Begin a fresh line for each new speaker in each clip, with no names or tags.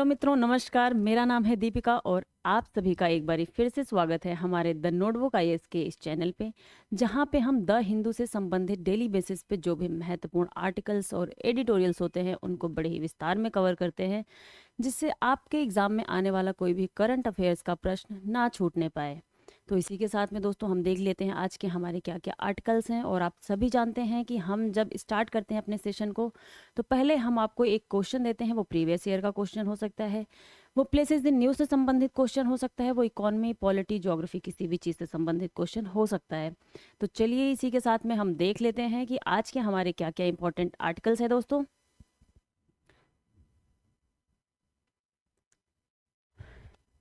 मित्रों, नमस्कार। मेरा नाम है दीपिका और आप सभी का एक बारी फिर से स्वागत है हमारे द नोटबुक आईएएस के इस चैनल पे, जहां पे हम द हिंदू से संबंधित डेली बेसिस पे जो भी महत्वपूर्ण आर्टिकल्स और एडिटोरियल्स होते हैं उनको बड़े ही विस्तार में कवर करते हैं, जिससे आपके एग्जाम में आने वाला कोई भी करंट अफेयर्स का प्रश्न ना छूटने पाए। तो इसी के साथ में दोस्तों हम देख लेते हैं आज के हमारे क्या क्या आर्टिकल्स हैं। और आप सभी जानते हैं कि हम जब स्टार्ट करते हैं अपने सेशन को, तो पहले हम आपको एक क्वेश्चन देते हैं। वो प्रीवियस ईयर का क्वेश्चन हो सकता है, वो प्लेसेस इन न्यूज़ से संबंधित क्वेश्चन हो सकता है, वो इकोनॉमी, पॉलिटी, ज्योग्राफी, किसी भी चीज़ से संबंधित क्वेश्चन हो सकता है। तो चलिए इसी के साथ में हम देख लेते हैं कि आज के हमारे क्या क्या इंपॉर्टेंट आर्टिकल्स है दोस्तों।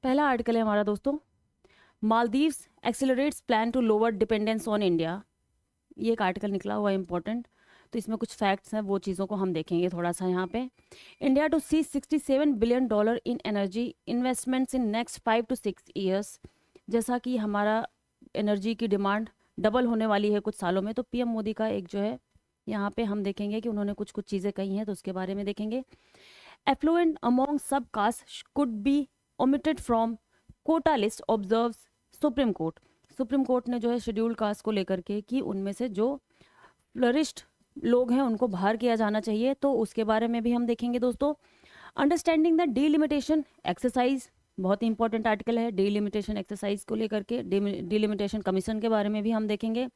पहला आर्टिकल है हमारा दोस्तों, Maldives accelerates plan to lower dependence on India. ये एक आर्टिकल निकला हुआ है इंपॉर्टेंट। तो इसमें कुछ फैक्ट्स हैं, वो चीज़ों को हम देखेंगे थोड़ा सा यहाँ पे। India to see $67 billion in energy investments in next 5 to 6 years. जैसा कि हमारा एनर्जी की डिमांड डबल होने वाली है कुछ सालों में, तो पीएम मोदी का एक जो है यहाँ पे हम देखेंगे कि उन्होंने कुछ कुछ चीज़ें कही हैं, तो उसके बारे में देखेंगे। Affluent among sub caste could be omitted from quota list observes Supreme Court. Supreme Court ने जो है शेड्यूल्ड कास्ट को लेकर के कि उनमें से जो फ्लरिश्ड लोग हैं उनको बाहर किया जाना चाहिए, तो उसके बारे में भी हम देखेंगे दोस्तों। अंडरस्टैंडिंग द डीलिमिटेशन एक्सरसाइज, बहुत ही इंपॉर्टेंट आर्टिकल है। डीलिमिटेशन एक्सरसाइज को लेकर के डीलिमिटेशन कमीशन के बारे में भी हम देखेंगे,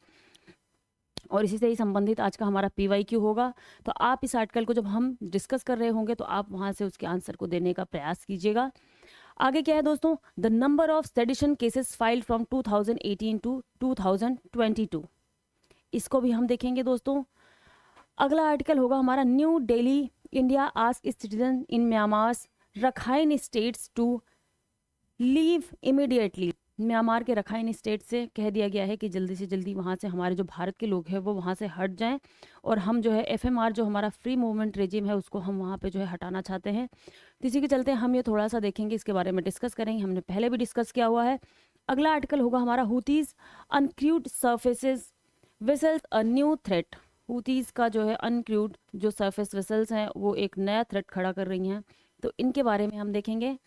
और इसी से ही संबंधित आज का हमारा PYQ होगा। तो आप इस आर्टिकल को जब हम डिस्कस कर रहे होंगे तो आप वहाँ से उसके आंसर को देने का प्रयास कीजिएगा। आगे क्या है दोस्तों, the number of sedition cases filed from 2018 to 2022, इसको भी हम देखेंगे दोस्तों। अगला आर्टिकल होगा हमारा, New Delhi India ask citizen in Myanmar Rakhine states to leave immediately. Myanmar के रखाइन स्टेट से कह दिया गया है कि जल्दी से जल्दी वहाँ से हमारे जो भारत के लोग हैं वो वहाँ से हट जाएं, और हम जो है FMR जो हमारा फ्री मूवमेंट रेजिम है उसको हम वहाँ पे जो है हटाना चाहते हैं। तो इसी के चलते हम ये थोड़ा सा देखेंगे, इसके बारे में डिस्कस करेंगे, हमने पहले भी डिस्कस किया हुआ है। अगला आर्टिकल होगा हमारा, हुतीज uncrewed surfaces vessels a new threat. हुतीज का जो है अनक्रूड जो सरफेस वेसल्स हैं वो एक नया थ्रेट खड़ा कर रही हैं, तो इनके बारे में हम देखेंगे।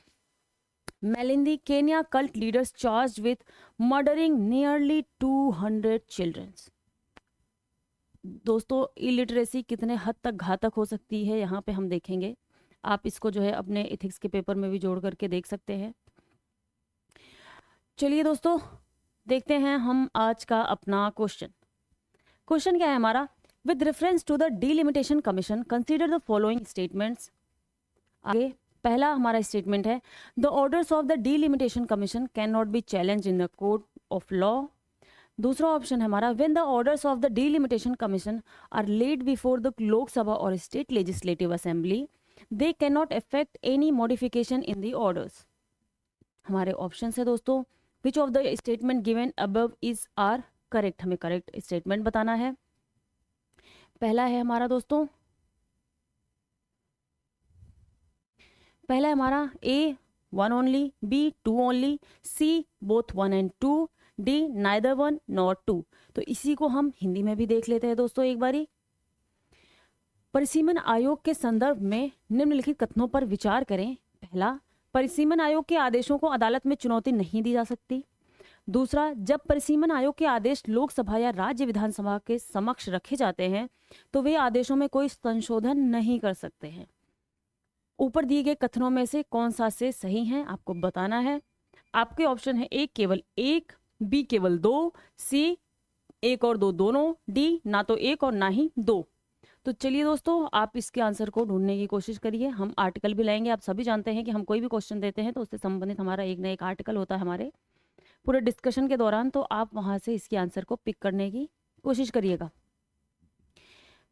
Malindi Kenya cult leaders charged with murdering nearly 200 childrens. दोस्तों इलिटरेसी कितने हद तक घातक हो सकती है यहाँ पे हम देखेंगे। आप इसको जो है अपने एथिक्स के पेपर में भी जोड़ करके देख सकते हैं। चलिए दोस्तों देखते हैं हम आज का अपना क्वेश्चन। क्वेश्चन क्या है हमारा, with reference to the delimitation commission consider the following statements. आगे पहला हमारा स्टेटमेंट है, the orders of the delimitation commission can not be challenge in the court of law. दूसरा ऑप्शन है हमारा, when the orders of the delimitation commission are laid before the Lok Sabha और state legislative assembly they can not affect any modification in the orders. हमारे option है दोस्तों, which of the statement given above is are correct. हमें correct statement बताना है। पहला है हमारा दोस्तों, पहला है हमारा A 1 only, B 2 only, C both 1 and 2, D neither 1 nor 2। तो इसी को हम हिंदी में भी देख लेते हैं दोस्तों एक बारी। परिसीमन आयोग के संदर्भ में निम्नलिखित कथनों पर विचार करें। पहला, परिसीमन आयोग के आदेशों को अदालत में चुनौती नहीं दी जा सकती। दूसरा, जब परिसीमन आयोग के आदेश लोकसभा या राज्य विधानसभा के समक्ष रखे जाते हैं तो वे आदेशों में कोई संशोधन नहीं कर सकते हैं। ऊपर दिए गए कथनों में से कौन सा से सही है आपको बताना है। आपके ऑप्शन है A केवल 1, B केवल 2, C 1 और 2 दोनों, D ना तो 1 और ना ही 2। तो चलिए दोस्तों आप इसके आंसर को ढूंढने की कोशिश करिए। हम आर्टिकल भी लाएंगे। आप सभी जानते हैं कि हम कोई भी क्वेश्चन देते हैं तो उससे संबंधित हमारा एक ना एक आर्टिकल होता है हमारे पूरे डिस्कशन के दौरान, तो आप वहाँ से इसके आंसर को पिक करने की कोशिश करिएगा।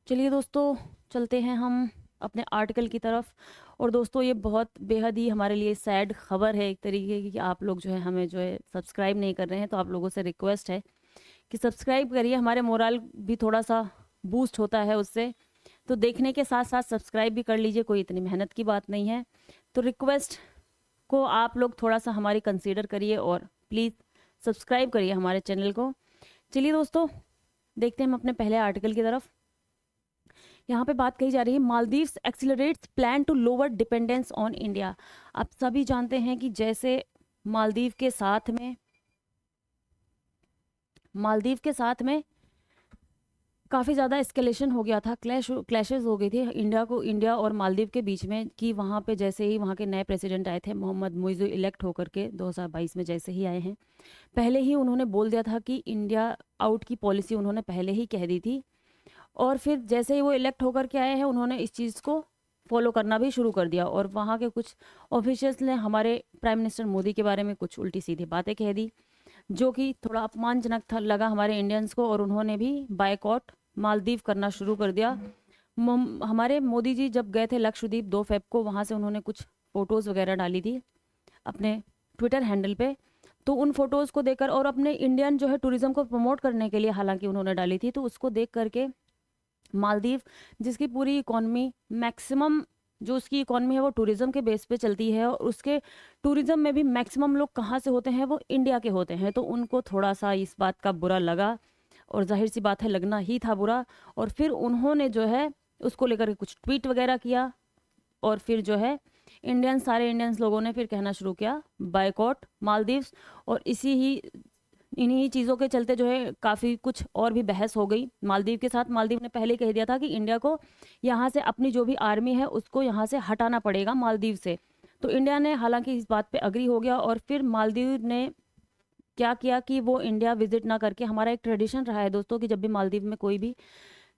चलिए दोस्तों चलते हैं हम अपने आर्टिकल की तरफ। और दोस्तों ये बहुत बेहद ही हमारे लिए सैड खबर है एक तरीके की कि आप लोग जो है हमें जो है सब्सक्राइब नहीं कर रहे हैं। तो आप लोगों से रिक्वेस्ट है कि सब्सक्राइब करिए, हमारे मोरल भी थोड़ा सा बूस्ट होता है उससे। तो देखने के साथ साथ सब्सक्राइब भी कर लीजिए, कोई इतनी मेहनत की बात नहीं है। तो रिक्वेस्ट को आप लोग थोड़ा सा हमारी कंसीडर करिए और प्लीज़ सब्सक्राइब करिए हमारे चैनल को। चलिए दोस्तों देखते हैं हम अपने पहले आर्टिकल की तरफ। यहाँ पे बात कही जा रही है Maldives accelerates plan to lower dependence on India. आप सभी जानते हैं कि जैसे मालदीव के साथ में काफ़ी ज़्यादा एस्केलेशन हो गया था, क्लैशेस हो गई थी इंडिया और मालदीव के बीच में, कि वहाँ पे जैसे ही वहाँ के नए प्रेसिडेंट आए थे मोहम्मद मुइज़्ज़ इलेक्ट होकर के 2022 में जैसे ही आए हैं, पहले ही उन्होंने बोल दिया था कि इंडिया आउट की पॉलिसी उन्होंने पहले ही कह दी थी। और फिर जैसे ही वो इलेक्ट होकर के आए हैं उन्होंने इस चीज़ को फॉलो करना भी शुरू कर दिया, और वहाँ के कुछ ऑफिशियल्स ने हमारे प्राइम मिनिस्टर मोदी के बारे में कुछ उल्टी सीधी बातें कह दी, जो कि थोड़ा अपमानजनक था लगा हमारे इंडियंस को, और उन्होंने भी बायकॉट मालदीव करना शुरू कर दिया। हमारे मोदी जी जब गए थे लक्षद्वीप 2 फेब को, वहाँ से उन्होंने कुछ फ़ोटोज़ वगैरह डाली थी अपने ट्विटर हैंडल पे, तो उन फोटोज़ को देखकर और अपने इंडियन जो है टूरिज़्म को प्रमोट करने के लिए हालांकि उन्होंने डाली थी, तो उसको देख करके मालदीव, जिसकी पूरी इकॉनमी मैक्सिमम जो उसकी इकॉनमी है वो टूरिज़्म के बेस पे चलती है, और उसके टूरिज़्म में भी मैक्सिमम लोग कहाँ से होते हैं, वो इंडिया के होते हैं, तो उनको थोड़ा सा इस बात का बुरा लगा, और जाहिर सी बात है लगना ही था बुरा। और फिर उन्होंने जो है उसको लेकर के कुछ ट्वीट वगैरह किया, और फिर जो है सारे इंडियंस लोगों ने फिर कहना शुरू किया बायकॉट मालदीव्स, और इन्हीं चीज़ों के चलते जो है काफ़ी कुछ और भी बहस हो गई मालदीव के साथ। मालदीव ने पहले कह दिया था कि इंडिया को यहाँ से अपनी जो भी आर्मी है उसको यहाँ से हटाना पड़ेगा मालदीव से, तो इंडिया ने हालांकि इस बात पे अग्री हो गया, और फिर मालदीव ने क्या किया कि वो इंडिया विजिट ना करके, हमारा एक ट्रेडिशन रहा है दोस्तों कि जब भी मालदीव में कोई भी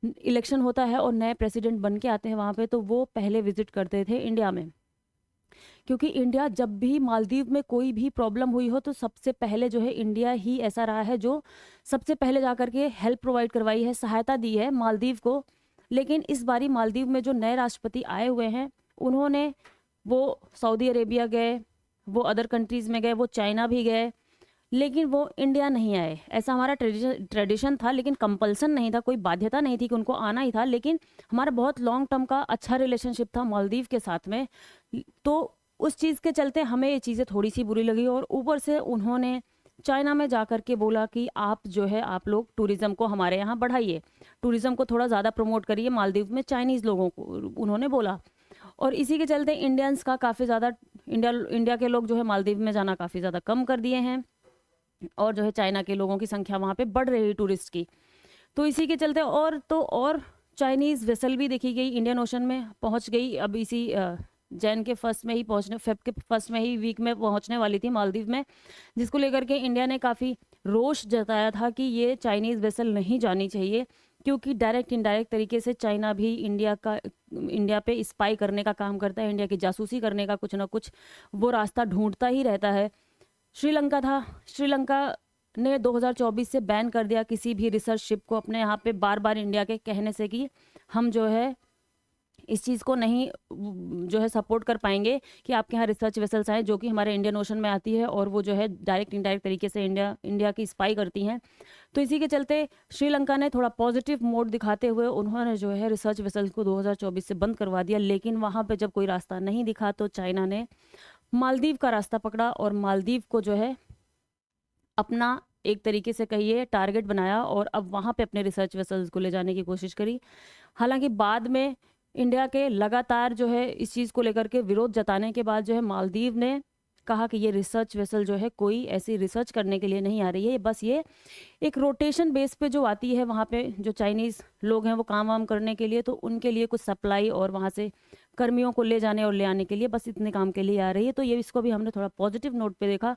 इलेक्शन होता है और नए प्रेसिडेंट बन के आते हैं वहाँ पे, तो वो पहले विजिट करते थे इंडिया में, क्योंकि इंडिया जब भी मालदीव में कोई भी प्रॉब्लम हुई हो तो सबसे पहले जो है इंडिया ही ऐसा रहा है जो सबसे पहले जा कर के हेल्प प्रोवाइड करवाई है, सहायता दी है मालदीव को। लेकिन इस बारी मालदीव में जो नए राष्ट्रपति आए हुए हैं उन्होंने, वो सऊदी अरेबिया गए, वो अदर कंट्रीज़ में गए, वो चाइना भी गए, लेकिन वो इंडिया नहीं आए। ऐसा हमारा ट्रेडिशन था, लेकिन कंपल्सन नहीं था, कोई बाध्यता नहीं थी कि उनको आना ही था, लेकिन हमारा बहुत लॉन्ग टर्म का अच्छा रिलेशनशिप था मालदीव के साथ में, तो उस चीज़ के चलते हमें ये चीज़ें थोड़ी सी बुरी लगी। और ऊपर से उन्होंने चाइना में जा कर के बोला कि आप जो है आप लोग टूरिज़्म को हमारे यहाँ बढ़ाइए, टूरिज़्म को थोड़ा ज़्यादा प्रमोट करिए मालदीव में, चाइनीज़ लोगों को उन्होंने बोला। और इसी के चलते इंडियंस का काफ़ी ज़्यादा इंडिया के लोग जो है मालदीव में जाना काफ़ी ज़्यादा कम कर दिए हैं, और जो है चाइना के लोगों की संख्या वहाँ पे बढ़ रही है टूरिस्ट की। तो इसी के चलते और चाइनीज़ वेसल भी देखी गई इंडियन ओशन में पहुँच गई, अब इसी जैन के फर्स्ट में ही पहुँचने, फेब के फर्स्ट में ही वीक में पहुँचने वाली थी मालदीव में, जिसको लेकर के इंडिया ने काफ़ी रोष जताया था कि ये चाइनीज़ वेसल नहीं जानी चाहिए, क्योंकि डायरेक्ट इनडायरेक्ट तरीके से चाइना भी इंडिया पे स्पाई करने का काम करता है, इंडिया की जासूसी करने का कुछ ना कुछ वो रास्ता ढूंढता ही रहता है। श्रीलंका ने 2024 से बैन कर दिया किसी भी रिसर्च शिप को अपने यहाँ पे, बार बार इंडिया के कहने से कि हम जो है इस चीज़ को नहीं जो है सपोर्ट कर पाएंगे कि आपके यहाँ रिसर्च वेसल्स आए जो कि हमारे इंडियन ओशन में आती है, और वो जो है डायरेक्ट इनडायरेक्ट तरीके से इंडिया की स्पाई करती हैं। तो इसी के चलते श्रीलंका ने थोड़ा पॉजिटिव मोड दिखाते हुए उन्होंने जो है रिसर्च वेसल्स को 2024 से बंद करवा दिया, लेकिन वहाँ पर जब कोई रास्ता नहीं दिखा तो चाइना ने मालदीव का रास्ता पकड़ा, और मालदीव को जो है अपना एक तरीके से कहिए टारगेट बनाया, और अब वहाँ पे अपने रिसर्च वेसल्स को ले जाने की कोशिश करी। हालांकि बाद में इंडिया के लगातार जो है इस चीज़ को लेकर के विरोध जताने के बाद जो है मालदीव ने कहा कि ये रिसर्च वेसल जो है कोई ऐसी रिसर्च करने के लिए नहीं आ रही है, बस ये एक रोटेशन बेस पे जो आती है, वहाँ पे जो चाइनीज़ लोग हैं वो काम वाम करने के लिए, तो उनके लिए कुछ सप्लाई और वहाँ से कर्मियों को ले जाने और ले आने के लिए, बस इतने काम के लिए आ रही है। तो ये इसको भी हमने थोड़ा पॉजिटिव नोट पे देखा,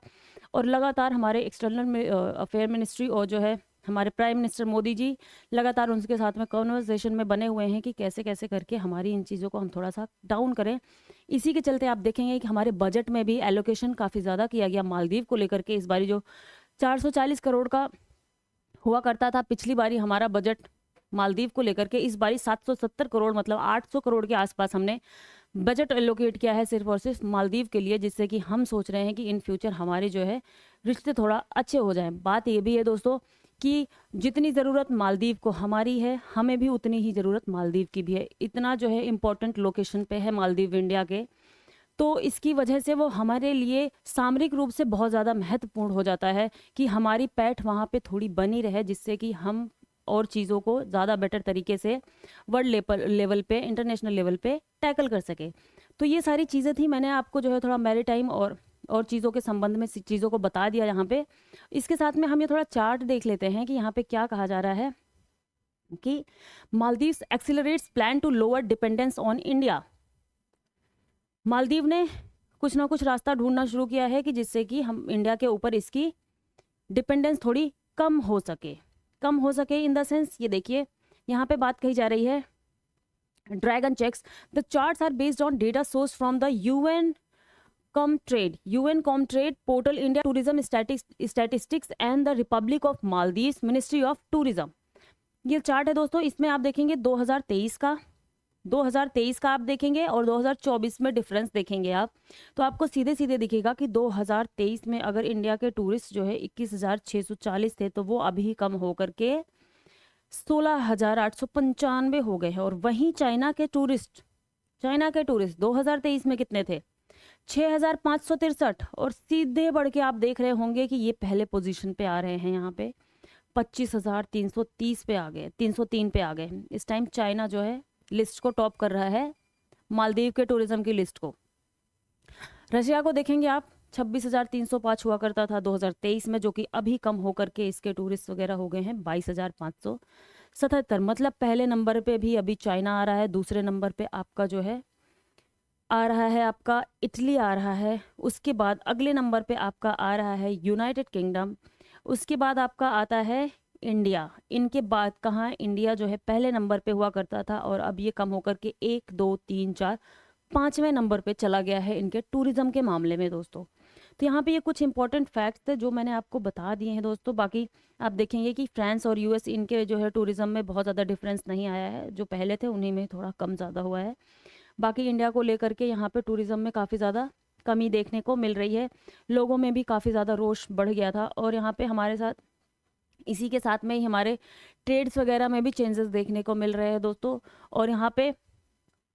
और लगातार हमारे एक्सटर्नल अफेयर मिनिस्ट्री और जो है हमारे प्राइम मिनिस्टर मोदी जी लगातार उनके साथ में कॉन्वर्सेशन में बने हुए हैं कि कैसे कैसे करके हमारी इन चीज़ों को हम थोड़ा सा डाउन करें। इसी के चलते आप देखेंगे कि हमारे बजट में भी एलोकेशन काफ़ी ज़्यादा किया गया मालदीव को लेकर के। इस बारी जो 440 करोड़ का हुआ करता था पिछली बारी हमारा बजट मालदीव को लेकर के, इस बारी 770 करोड़ मतलब 800 करोड़ के आसपास हमने बजट एलोकेट किया है सिर्फ और सिर्फ मालदीव के लिए, जिससे कि हम सोच रहे हैं कि इन फ्यूचर हमारे जो है रिश्ते थोड़ा अच्छे हो जाएं। बात ये भी है दोस्तों कि जितनी ज़रूरत मालदीव को हमारी है, हमें भी उतनी ही ज़रूरत मालदीव की भी है। इतना जो है इम्पोर्टेंट लोकेशन पे है मालदीव इंडिया के, तो इसकी वजह से वो हमारे लिए सामरिक रूप से बहुत ज़्यादा महत्वपूर्ण हो जाता है कि हमारी पैठ वहाँ पे थोड़ी बनी रहे, जिससे कि हम और चीज़ों को ज़्यादा बेटर तरीके से वर्ल्ड लेवल पे, इंटरनेशनल लेवल पे टैकल कर सके। तो ये सारी चीज़ें थी, मैंने आपको जो है थोड़ा मैरीटाइम और चीज़ों के संबंध में चीज़ों को बता दिया यहाँ पे। इसके साथ में हम ये थोड़ा चार्ट देख लेते हैं कि यहाँ पे क्या कहा जा रहा है कि Maldives accelerates plan to lower dependence on India. Maldives ने कुछ ना कुछ रास्ता ढूंढना शुरू किया है कि जिससे कि हम इंडिया के ऊपर इसकी डिपेंडेंस थोड़ी कम हो सके इन द सेंस, ये देखिए यहाँ पे बात कही जा रही है, dragon checks the charts are based on data source from the UN Comtrade portal, India tourism statistics and the Republic of Maldives Ministry of Tourism. ये चार्ट है दोस्तों, इसमें आप देखेंगे 2023 का आप देखेंगे और 2024 में डिफरेंस देखेंगे आप, तो आपको सीधे सीधे दिखेगा कि 2023 में अगर इंडिया के टूरिस्ट जो है 21,640 थे, तो वो अभी कम होकर के 16,895 हो गए हैं। और वहीं चाइना के टूरिस्ट 2023 में कितने थे? 6,563। और सीधे बढ़ के आप देख रहे होंगे कि ये पहले पोजीशन पे आ रहे हैं, यहाँ पे 25,330 पे आ गए, 303 पे आ गए। इस टाइम चाइना जो है लिस्ट को टॉप कर रहा है, मालदीव के टूरिज्म की लिस्ट को। रशिया को देखेंगे आप, 26,305 हुआ करता था 2023 में, जो कि अभी कम होकर के इसके टूरिस्ट वगैरह हो गए हैं 22,577। मतलब पहले नंबर पे भी अभी चाइना आ रहा है, दूसरे नंबर पे आपका जो है आ रहा है आपका इटली आ रहा है, उसके बाद अगले नंबर पे आपका आ रहा है यूनाइटेड किंगडम, उसके बाद आपका आता है इंडिया। इनके बाद कहाँ, इंडिया जो है पहले नंबर पे हुआ करता था और अब ये कम होकर के 1 2 3 4 5वें नंबर पे चला गया है इनके टूरिज्म के मामले में दोस्तों। तो यहाँ पे ये कुछ इंपॉर्टेंट फैक्ट्स थे जो मैंने आपको बता दिए हैं दोस्तों। बाकी आप देखेंगे कि फ्रांस और यूएस इनके जो है टूरिज्म में बहुत ज़्यादा डिफरेंस नहीं आया है, जो पहले थे उन्हीं में थोड़ा कम ज़्यादा हुआ है। बाकी इंडिया को लेकर के यहाँ पे टूरिज्म में काफ़ी ज़्यादा कमी देखने को मिल रही है, लोगों में भी काफ़ी ज़्यादा रोष बढ़ गया था। और यहाँ पे हमारे साथ इसी के साथ में ही हमारे ट्रेड्स वगैरह में भी चेंजेस देखने को मिल रहे हैं दोस्तों। और यहाँ पे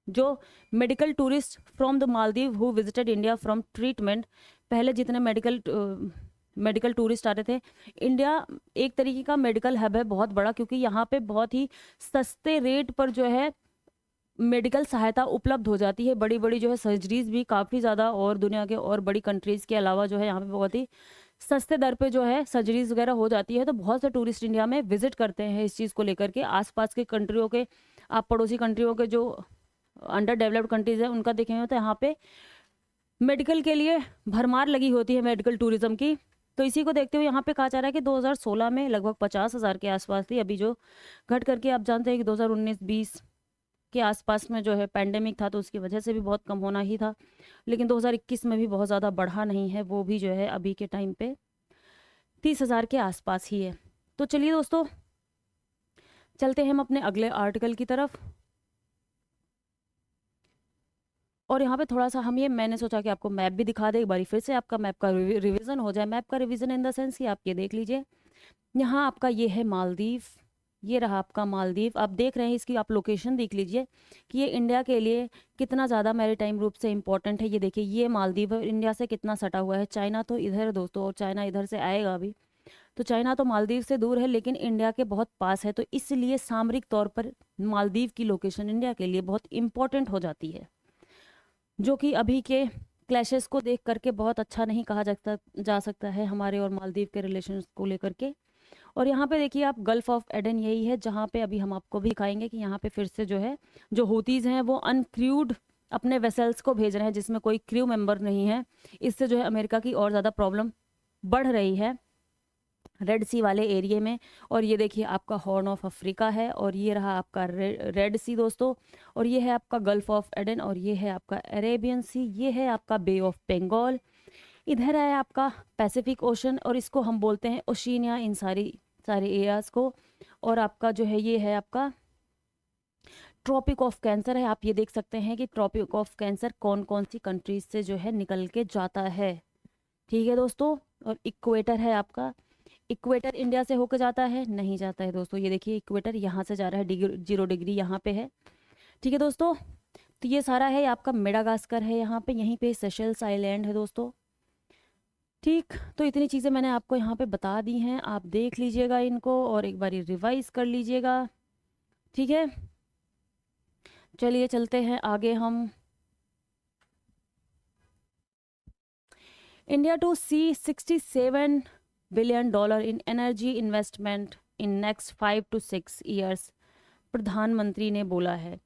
जो medical tourist from the Maldives who visited India from treatment, पहले जितने मेडिकल टूरिस्ट आते थे, इंडिया एक तरीके का मेडिकल हब है बहुत बड़ा, क्योंकि यहाँ पे बहुत ही सस्ते रेट पर जो है मेडिकल सहायता उपलब्ध हो जाती है। बड़ी बड़ी जो है सर्जरीज भी काफ़ी ज़्यादा, और दुनिया के और बड़ी कंट्रीज़ के अलावा जो है यहाँ पे बहुत ही सस्ते दर पे जो है सर्जरीज वगैरह हो जाती है। तो बहुत से टूरिस्ट इंडिया में विजिट करते हैं इस चीज़ को लेकर के। आसपास के कंट्रियों के, आप पड़ोसी कंट्रियों के जो अंडर डेवलप्ड कंट्रीज है उनका देखेंगे तो यहाँ पे मेडिकल के लिए भरमार लगी होती है, मेडिकल टूरिज्म की। तो इसी को देखते हुए यहाँ पे कहा जा रहा है कि 2016 में लगभग 50,000 के आसपास थी, अभी जो घट करके आप जानते हैं कि 2019-20 के आसपास में जो है पैंडेमिक था, तो उसकी वजह से भी बहुत कम होना ही था। लेकिन 2021 में भी बहुत ज़्यादा बढ़ा नहीं है, वो भी जो है अभी के टाइम पे 30,000 के आसपास ही है। तो चलिए दोस्तों, चलते हैं हम अपने अगले आर्टिकल की तरफ। और यहाँ पे थोड़ा सा मैंने सोचा कि आपको मैप भी दिखा दे एक बारी, फिर से आपका मैप का रिवीजन हो जाए। मैप का रिवीजन इन द सेंस कि आप ये देख लीजिए, यहाँ आपका ये है मालदीव, ये रहा आपका मालदीव। आप देख रहे हैं, इसकी आप लोकेशन देख लीजिए कि ये इंडिया के लिए कितना ज़्यादा मैरीटाइम रूप से इंपॉर्टेंट है। ये देखिए, ये मालदीव इंडिया से कितना सटा हुआ है। चाइना तो इधर है दोस्तों, और चाइना इधर से आएगा अभी, तो चाइना तो मालदीव से दूर है लेकिन इंडिया के बहुत पास है। तो इसलिए सामरिक तौर पर मालदीव की लोकेशन इंडिया के लिए बहुत इंपॉर्टेंट हो जाती है, जो कि अभी के क्लैशेस को देख करके बहुत अच्छा नहीं कहा जा सकता है हमारे और मालदीव के रिलेशंस को लेकर के। और यहाँ पे देखिए आप, गल्फ ऑफ एडन यही है जहाँ पे अभी हम आपको भी दिखाएंगे कि यहाँ पे फिर से जो है जो हूतीज़ हैं वो अनक्रूड अपने वेसल्स को भेज रहे हैं जिसमें कोई क्रू मेंबर नहीं है। इससे जो है अमेरिका की और ज़्यादा प्रॉब्लम बढ़ रही है रेड सी वाले एरिए में। और ये देखिए आपका हॉर्न ऑफ अफ्रीका है, और ये रहा आपका रेड सी दोस्तों, और ये है आपका गल्फ ऑफ एडन, और ये है आपका अरेबियन सी, ये है आपका बे ऑफ बंगाल, इधर है आपका पैसिफिक ओशन, और इसको हम बोलते हैं ओशिनिया, इन सारे एरियाज को। और आपका जो है ये है आपका ट्रॉपिक ऑफ कैंसर है। आप ये देख सकते हैं कि ट्रॉपिक ऑफ कैंसर कौन कौन सी कंट्रीज से जो है निकल के जाता है, ठीक है दोस्तों। और इक्वेटर है आपका, इक्वेटर इंडिया से होकर जाता है, नहीं जाता है दोस्तों। ये देखिए इक्वेटर यहाँ से जा रहा है, 0 डिग्री यहाँ पे है, ठीक है दोस्तों। तो ये सारा है आपका मेडागास्कर है यहाँ पे, यहीं पे सेशल्स आइलैंड है दोस्तों। ठीक, तो इतनी चीज़ें मैंने आपको यहाँ पे बता दी हैं, आप देख लीजिएगा इनको और एक बारी रिवाइज कर लीजिएगा। ठीक है, चलिए चलते हैं आगे हम। India to see $67 billion in energy investment in next 5 to 6 years, प्रधानमंत्री ने बोला है।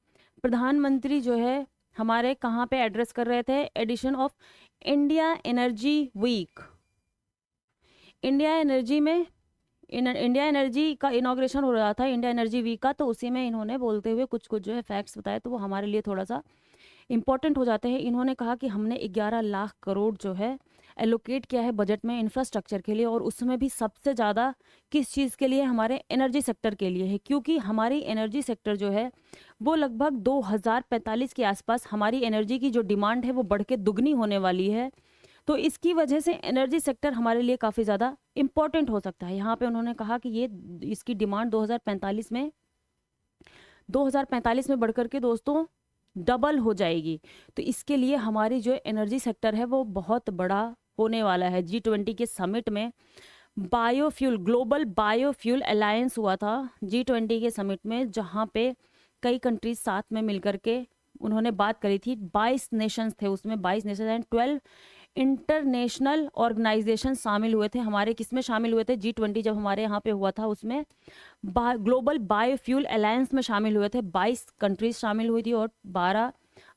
प्रधानमंत्री जो है हमारे कहाँ पे एड्रेस कर रहे थे, edition of India Energy Week. India Energy में इंडिया एनर्जी का इनॉग्रेशन हो रहा था, इंडिया एनर्जी वीक का, तो उसी में इन्होंने बोलते हुए कुछ कुछ जो है फैक्ट्स बताए, तो वो हमारे लिए थोड़ा सा इंपॉर्टेंट हो जाते हैं। इन्होंने कहा कि हमने 11 लाख करोड़ जो है एलोकेट किया है बजट में इंफ्रास्ट्रक्चर के लिए, और उसमें भी सबसे ज़्यादा किस चीज़ के लिए, हमारे एनर्जी सेक्टर के लिए है, क्योंकि हमारी एनर्जी सेक्टर जो है वो लगभग 2045 के आसपास हमारी एनर्जी की जो डिमांड है वो बढ़ के दुगनी होने वाली है। तो इसकी वजह से एनर्जी सेक्टर हमारे लिए काफ़ी ज़्यादा इम्पॉर्टेंट हो सकता है। यहाँ पे उन्होंने कहा कि ये इसकी डिमांड 2045 में बढ़ कर के दोस्तों डबल हो जाएगी। तो इसके लिए हमारी जो एनर्जी सेक्टर है वो बहुत बड़ा होने वाला है। G20 के समिट में बायोफ्यूल, ग्लोबल बायोफ्यूल अलायंस हुआ था G20 के समिट में, जहाँ पे कई कंट्रीज साथ में मिलकर के उन्होंने बात करी थी। 22 नेशंस थे उसमें, 22 नेशंस एंड 12 इंटरनेशनल ऑर्गेनाइजेशन शामिल हुए थे। हमारे किस में शामिल हुए थे, G20 जब हमारे यहाँ पे हुआ था उसमें ग्लोबल बायोफ्यूल अलायंस में शामिल हुए थे। 22 कंट्रीज शामिल हुई थी और 12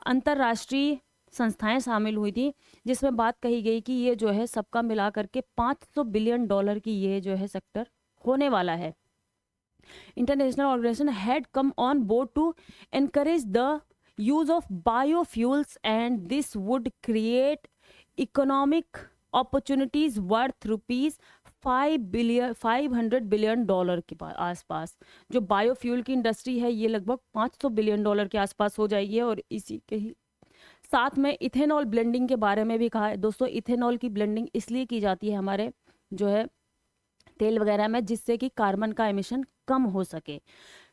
अंतर्राष्ट्रीय संस्थाएं शामिल हुई थी, जिसमें बात कही गई कि ये जो है सबका मिला करके $500 बिलियन की ये जो है सेक्टर होने वाला है। International organisation had come on board to encourage the use of biofuels and this would create economic opportunities worth $500 billion के आसपास। जो बायोफ्यूल की इंडस्ट्री है ये लगभग $500 बिलियन के आसपास हो जाएगी। और इसी के ही साथ में इथेनॉल ब्लेंडिंग के बारे में भी कहा है दोस्तों। इथेनॉल की ब्लेंडिंग इसलिए की जाती है हमारे जो है तेल वगैरह में, जिससे कि कार्बन का एमिशन कम हो सके।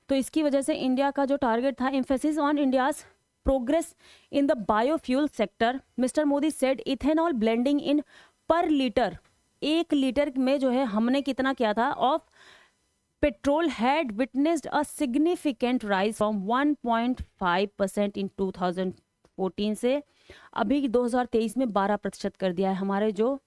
तो इसकी वजह से इंडिया का जो टारगेट था, emphasis on India's progress in the biofuel sector, mister Modi said ethanol blending इन पर लीटर, 1 लीटर में जो है हमने कितना किया था of petrol had witnessed a significant rise from 1.5% इन 2014 से अभी 2023 में 12% कर दिया है। हमारे जो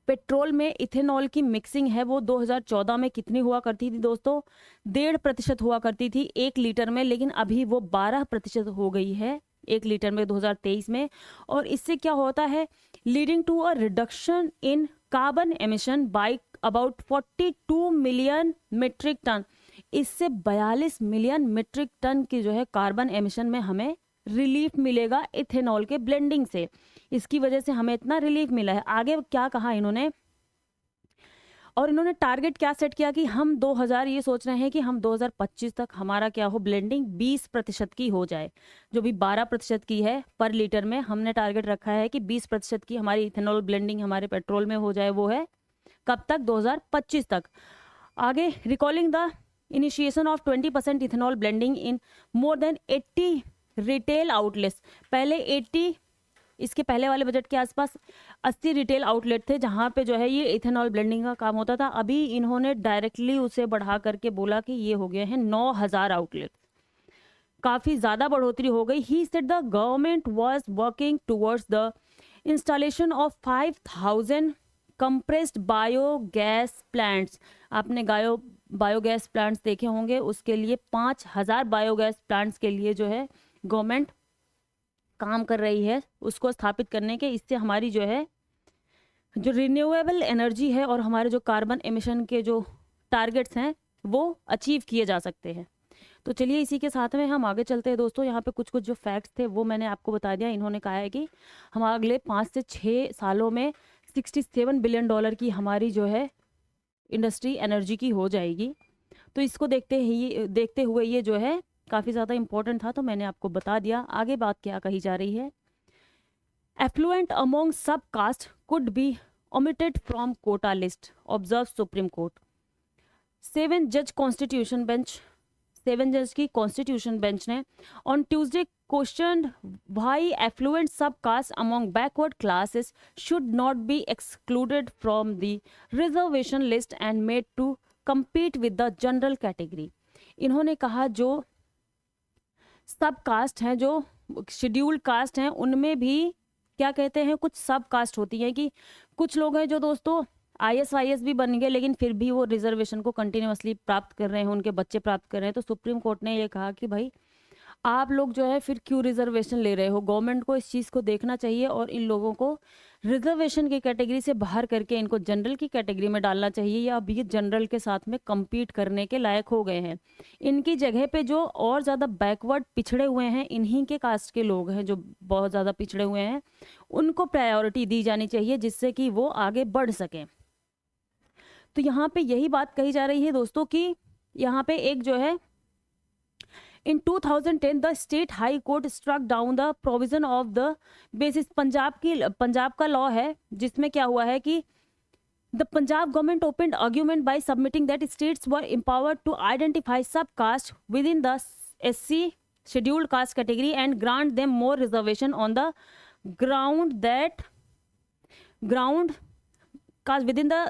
पेट्रोल में इथेनॉल की मिक्सिंग है वो 2014 में कितनी हुआ करती थी दोस्तों, 1.5% हुआ करती थी 1 लीटर में, लेकिन अभी वो 12% हो गई है 1 लीटर में 2023 में। और इससे क्या होता है, leading to a reduction in carbon emission by about 42 million metric tonne. इससे 42 मिलियन मीट्रिक टन की जो है कार्बन एमिशन में हमें रिलीफ मिलेगा इथेनॉल के ब्लेंडिंग से। इसकी वजह से हमें इतना रिलीफ मिला है। आगे क्या कहा इन्होंने, और इन्होंने टारगेट क्या सेट किया कि हम 2000 ये सोच रहे हैं कि हम 2025 तक हमारा क्या हो, ब्लेंडिंग 20% की हो जाए। जो भी 12% की है पर लीटर में, हमने टारगेट रखा है कि 20% की हमारी इथेनॉल ब्लेंडिंग हमारे पेट्रोल में हो जाए। वो है कब तक, 2025 तक। आगे, recalling the initiation of 20% ethanol blending in more than 80 retail outlets. पहले 80, इसके पहले वाले बजट के आसपास 80 रिटेल आउटलेट थे जहां पे जो है ये इथेनॉल ब्लेंडिंग का काम होता था। अभी इन्होंने डायरेक्टली उसे बढ़ा करके बोला कि ये हो गए हैं 9000 आउटलेट। काफ़ी ज़्यादा बढ़ोतरी हो गई। He said the government was working towards the installation of 5000 compressed biogas plants. आपने बायोगैस प्लांट्स देखे होंगे, उसके लिए 5000 बायोगैस प्लांट्स के लिए जो है गवर्नमेंट काम कर रही है उसको स्थापित करने के। इससे हमारी जो है जो रिन्यूएबल एनर्जी है और हमारे जो कार्बन एमिशन के जो टारगेट्स हैं वो अचीव किए जा सकते हैं। तो चलिए इसी के साथ में हम आगे चलते हैं दोस्तों। यहाँ पे कुछ कुछ जो फैक्ट्स थे वो मैंने आपको बता दिया। इन्होंने कहा है कि हम अगले 5 से 6 सालों में $67 बिलियन की हमारी जो है इंडस्ट्री एनर्जी की हो जाएगी। तो इसको देखते हुए ये जो है काफ़ी ज़्यादा इंपॉर्टेंट था, तो मैंने आपको बता दिया। आगे बात क्या कही जा रही है, affluent among sub caste could be omitted from quota list, observes Supreme Court. 7 judge constitution bench 7 जज की कॉन्स्टिट्यूशन बेंच ने on Tuesday questioned why affluent sub caste among backward classes should not be excluded from the reservation list and made to compete with the general category. इन्होंने कहा जो सब cast हैं, जो scheduled caste हैं, उनमें भी क्या कहते हैं, कुछ सब कास्ट होती हैं कि कुछ लोग हैं जो दोस्तों IAS भी बन गए लेकिन फिर भी वो रिजर्वेशन को कंटिन्यूअसली प्राप्त कर रहे हैं, उनके बच्चे प्राप्त कर रहे हैं। तो सुप्रीम कोर्ट ने ये कहा कि भाई आप लोग जो है फिर क्यों रिजर्वेशन ले रहे हो, गवर्नमेंट को इस चीज़ को देखना चाहिए और इन लोगों को रिजर्वेशन की कैटेगरी से बाहर करके इनको जनरल की कैटेगरी में डालना चाहिए, या अब ये जनरल के साथ में compete करने के लायक हो गए हैं। इनकी जगह पे जो और ज़्यादा बैकवर्ड पिछड़े हुए हैं, इन्हीं के कास्ट के लोग हैं जो बहुत ज़्यादा पिछड़े हुए हैं, उनको प्रायोरिटी दी जानी चाहिए जिससे कि वो आगे बढ़ सकें। तो यहाँ पे यही बात कही जा रही है दोस्तों कि यहाँ पे एक जो है In 2010, the state high court struck down the provision of the basis। Punjab का लॉ है जिसमें क्या हुआ है कि the Punjab government opened argument by submitting that states were empowered to identify subcaste within the SC scheduled caste category and grant them more reservation on the ground caste within the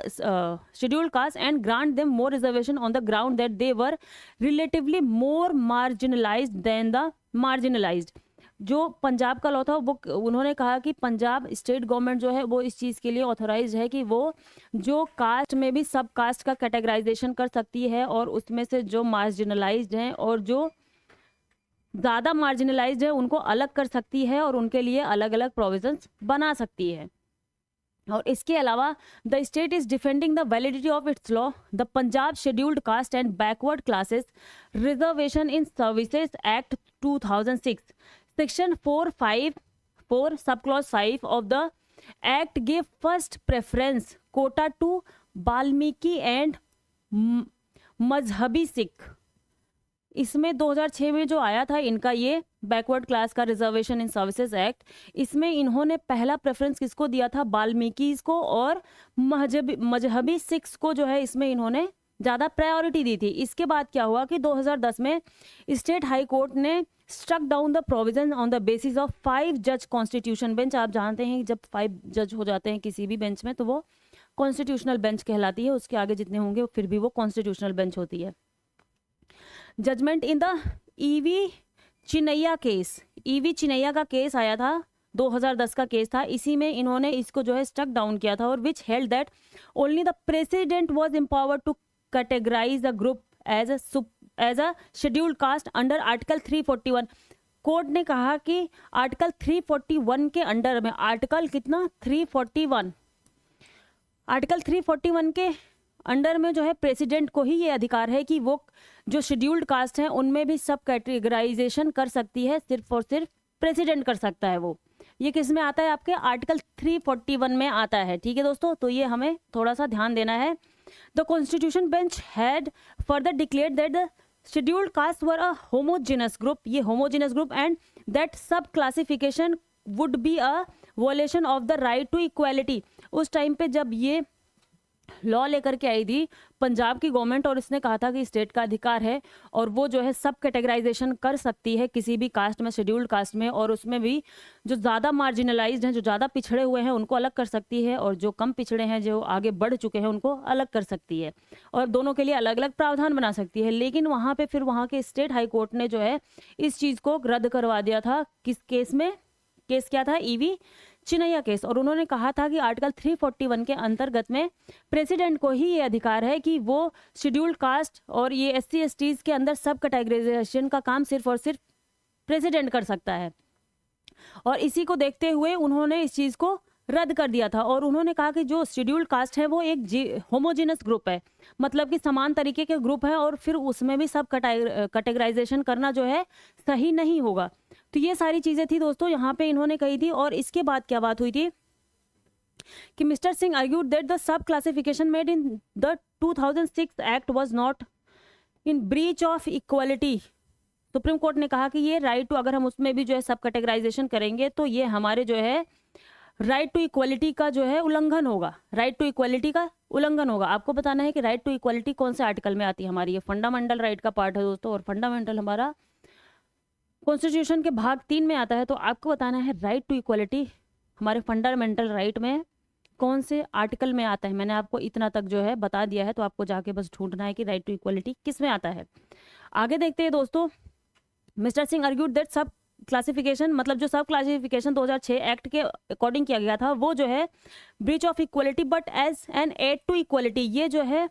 scheduled caste and grant them more reservation on the ground that they were relatively more marginalized than the marginalized। जो पंजाब का law था वो उन्होंने कहा कि Punjab state government जो है वो इस चीज़ के लिए ऑथोराइज है कि वो जो कास्ट में भी सब कास्ट का कैटेगराइजेशन कर सकती है और उसमें से जो मार्जिनलाइज्ड हैं और जो ज़्यादा मार्जिनलाइज्ड है उनको अलग कर सकती है और उनके लिए अलग अलग प्रोविजंस बना सकती है। और इसके अलावा the state is defending the validity of its law the Punjab scheduled caste and backward classes reservation in services act 2006 section 454 sub clause 5 of the act give first preference quota to Valmiki and Mazhabi Sikh. इसमें 2006 में जो आया था इनका ये backward class का reservation in services act, इसमें इन्होंने पहला प्रेफरेंस किसको दिया था, वाल्मीकि को और मजहबी सिख्स को जो है इसमें इन्होंने ज़्यादा प्रायोरिटी दी थी। इसके बाद क्या हुआ कि 2010 में स्टेट हाई कोर्ट ने struck down the provision on the basis of 5 जज कॉन्स्टिट्यूशन बेंच। आप जानते हैं कि जब 5 जज हो जाते हैं किसी भी बेंच में तो वो कॉन्स्टिट्यूशनल बेंच कहलाती है, उसके आगे जितने होंगे फिर भी वो कॉन्स्टिट्यूशनल बेंच होती है। Judgment in the E V Chinnaiah case, E V Chinnaiah का केस आया था 2010 का केस था, इसी में इन्होंने इसको जो है स्ट्रक डाउन किया था और which held that only the president was empowered to categorise the group as a scheduled caste under article 341। कोर्ट ने कहा कि आर्टिकल 341 के अंडर में, आर्टिकल कितना 341, आर्टिकल 341 के अंडर में जो है प्रेसिडेंट को ही ये अधिकार है कि वो जो शेड्यूल्ड कास्ट हैं उनमें भी सब कैटेगराइजेशन कर सकती है, सिर्फ और सिर्फ प्रेसिडेंट कर सकता है वो। ये किस में आता है, आपके आर्टिकल 341 में आता है। ठीक है दोस्तों, तो ये हमें थोड़ा सा ध्यान देना है। The constitution bench had further declared that the scheduled caste were a homogenous group, ये homogenous group, and that sub classification would be a violation of the right to equality. उस टाइम पे जब ये लॉ लेकर के आई थी पंजाब की government और इसने कहा था कि स्टेट का अधिकार है और वो जो है सब कैटेगराइजेशन कर सकती है किसी भी कास्ट में, शेड्यूल्ड कास्ट में, और उसमें भी जो ज़्यादा मार्जिनलाइज्ड हैं, जो ज़्यादा पिछड़े हुए हैं उनको अलग कर सकती है और जो कम पिछड़े हैं, जो आगे बढ़ चुके हैं, उनको अलग कर सकती है और दोनों के लिए अलग अलग प्रावधान बना सकती है। लेकिन वहाँ पे फिर वहाँ के स्टेट हाई कोर्ट ने जो है इस चीज़ को रद्द करवा दिया था। किस केस में, केस क्या था, ईवी चिनैया केस। और उन्होंने कहा था कि आर्टिकल 341 के अंतर्गत में प्रेसिडेंट को ही ये अधिकार है कि वो शेड्यूल्ड कास्ट और ये SC STs के अंदर सब कैटेगराइजेशन का काम सिर्फ और सिर्फ प्रेसिडेंट कर सकता है। और इसी को देखते हुए उन्होंने इस चीज़ को रद्द कर दिया था और उन्होंने कहा कि जो शेड्यूल्ड कास्ट है वो एक होमोजेनस ग्रुप है, मतलब कि समान तरीके के ग्रुप है और फिर उसमें भी सब कैटेगराइजेशन करना जो है सही नहीं होगा। तो ये सारी चीज़ें थी दोस्तों यहाँ पे इन्होंने कही थी। और इसके बाद क्या बात हुई थी कि mister Singh argued that the sub classification made in the 2006 act was not in breach of equality. Supreme Court ने कहा कि ये राइट टू, अगर हम उसमें भी जो है सब कैटेगराइजेशन करेंगे तो ये हमारे जो है राइट टू इक्वलिटी का जो है उल्लंघन होगा, राइट टू इक्वलिटी का उल्लंघन होगा। आपको बताना है कि राइट टू इक्वलिटी कौन से आर्टिकल में आती है हमारी, ये फंडामेंटल राइट का पार्ट है दोस्तों, और फंडामेंटल हमारा कॉन्स्टिट्यूशन के भाग 3 में आता है। तो आपको बताना है राइट टू इक्वलिटी हमारे फंडामेंटल राइट में कौन से आर्टिकल में आता है। मैंने आपको इतना तक जो है बता दिया है, तो आपको जाके बस ढूंढना है कि राइट टू इक्वलिटी किस में आता है। आगे देखते हैं दोस्तों। Mister Singh argued that sub classification, मतलब जो सब क्लासिफिकेशन 2006 एक्ट के अकॉर्डिंग किया गया था वो जो है breach of equality but as an aid to equality, ये जो है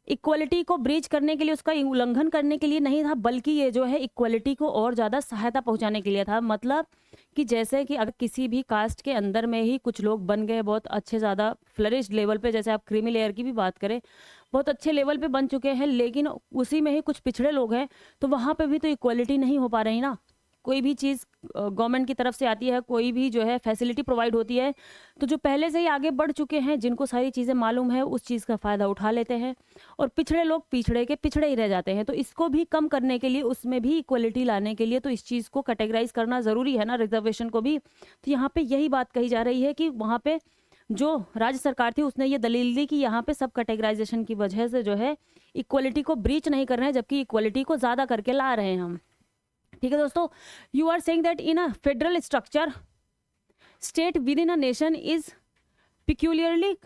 इक्वलिटी को ब्रीच करने के लिए, उसका उल्लंघन करने के लिए नहीं था, बल्कि ये जो है इक्वलिटी को और ज़्यादा सहायता पहुंचाने के लिए था। मतलब कि जैसे कि अगर किसी भी कास्ट के अंदर में ही कुछ लोग बन गए बहुत अच्छे, ज़्यादा फ्लरिश लेवल पे, जैसे आप क्रीमी लेयर की भी बात करें, बहुत अच्छे लेवल पे बन चुके हैं, लेकिन उसी में ही कुछ पिछड़े लोग हैं, तो वहाँ पे भी तो इक्वलिटी नहीं हो पा रही ना। कोई भी चीज़ गवर्नमेंट की तरफ से आती है, कोई भी जो है फैसिलिटी प्रोवाइड होती है, तो जो पहले से ही आगे बढ़ चुके हैं, जिनको सारी चीज़ें मालूम है, उस चीज़ का फ़ायदा उठा लेते हैं, और पिछड़े लोग पिछड़े के पिछड़े ही रह जाते हैं। तो इसको भी कम करने के लिए, उसमें भी इक्वलिटी लाने के लिए, तो इस चीज़ को कैटेगराइज करना ज़रूरी है ना, रिजर्वेशन को भी। तो यहाँ पे यही बात कही जा रही है कि वहाँ पे जो राज्य सरकार थी उसने ये दलील दी कि यहाँ पे सब कैटेगराइजेशन की वजह से जो है इक्वलिटी को ब्रीच नहीं कर रहे हैं, जबकि इक्वलिटी को ज़्यादा करके ला रहे हैं हम। ठीक है दोस्तों, you are saying that in a federal structure state with in a nation is peculiarly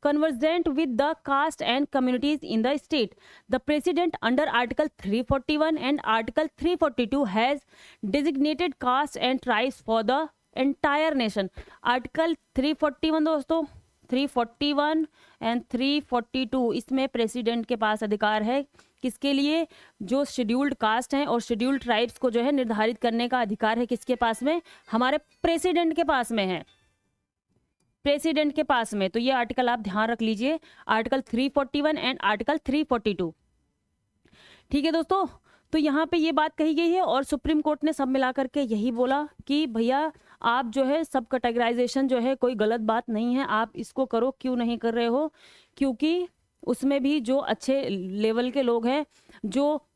conversant with the caste and communities in the state. The President under Article 341 and Article 342 has designated caste and tribes for the entire nation. Article 341 दोस्तों, 341 and 342 इसमें president के पास अधिकार है किसके लिए, जो scheduled caste हैं और शेड्यूल्ड ट्राइब्स को जो है निर्धारित करने का अधिकार है किसके पास में, हमारे प्रेसिडेंट के पास में है, प्रेसिडेंट के पास में। तो ये आर्टिकल आप ध्यान रख लीजिए, आर्टिकल 341 एंड आर्टिकल 342। ठीक है दोस्तों, तो यहाँ पे ये बात कही गई है, और सुप्रीम कोर्ट ने सब मिला करके यही बोला कि भैया आप जो है सब कैटेगराइजेशन जो है कोई गलत बात नहीं है, आप इसको करो। क्यों नहीं कर रहे हो, क्योंकि उसमें भी जो अच्छे लेवल के लोग हैं, जो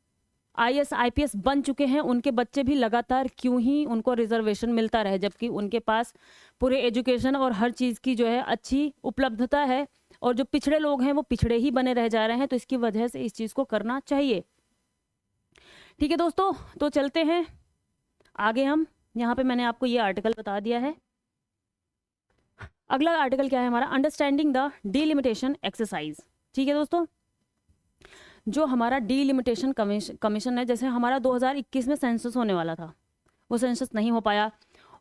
IAS IPS बन चुके हैं, उनके बच्चे भी लगातार क्यों ही उनको रिजर्वेशन मिलता रहे, जबकि उनके पास पूरे एजुकेशन और हर चीज़ की जो है अच्छी उपलब्धता है, और जो पिछड़े लोग हैं वो पिछड़े ही बने रह जा रहे हैं। तो इसकी वजह से इस चीज़ को करना चाहिए। ठीक है दोस्तों, तो चलते हैं आगे। हम यहाँ पे मैंने आपको ये आर्टिकल बता दिया है। अगला आर्टिकल क्या है हमारा, अंडरस्टैंडिंग द डीलिमिटेशन एक्सरसाइज। ठीक है दोस्तों, जो हमारा डीलिमिटेशन कमीशन है, जैसे हमारा 2021 में सेंसस होने वाला था, वो सेंसस नहीं हो पाया,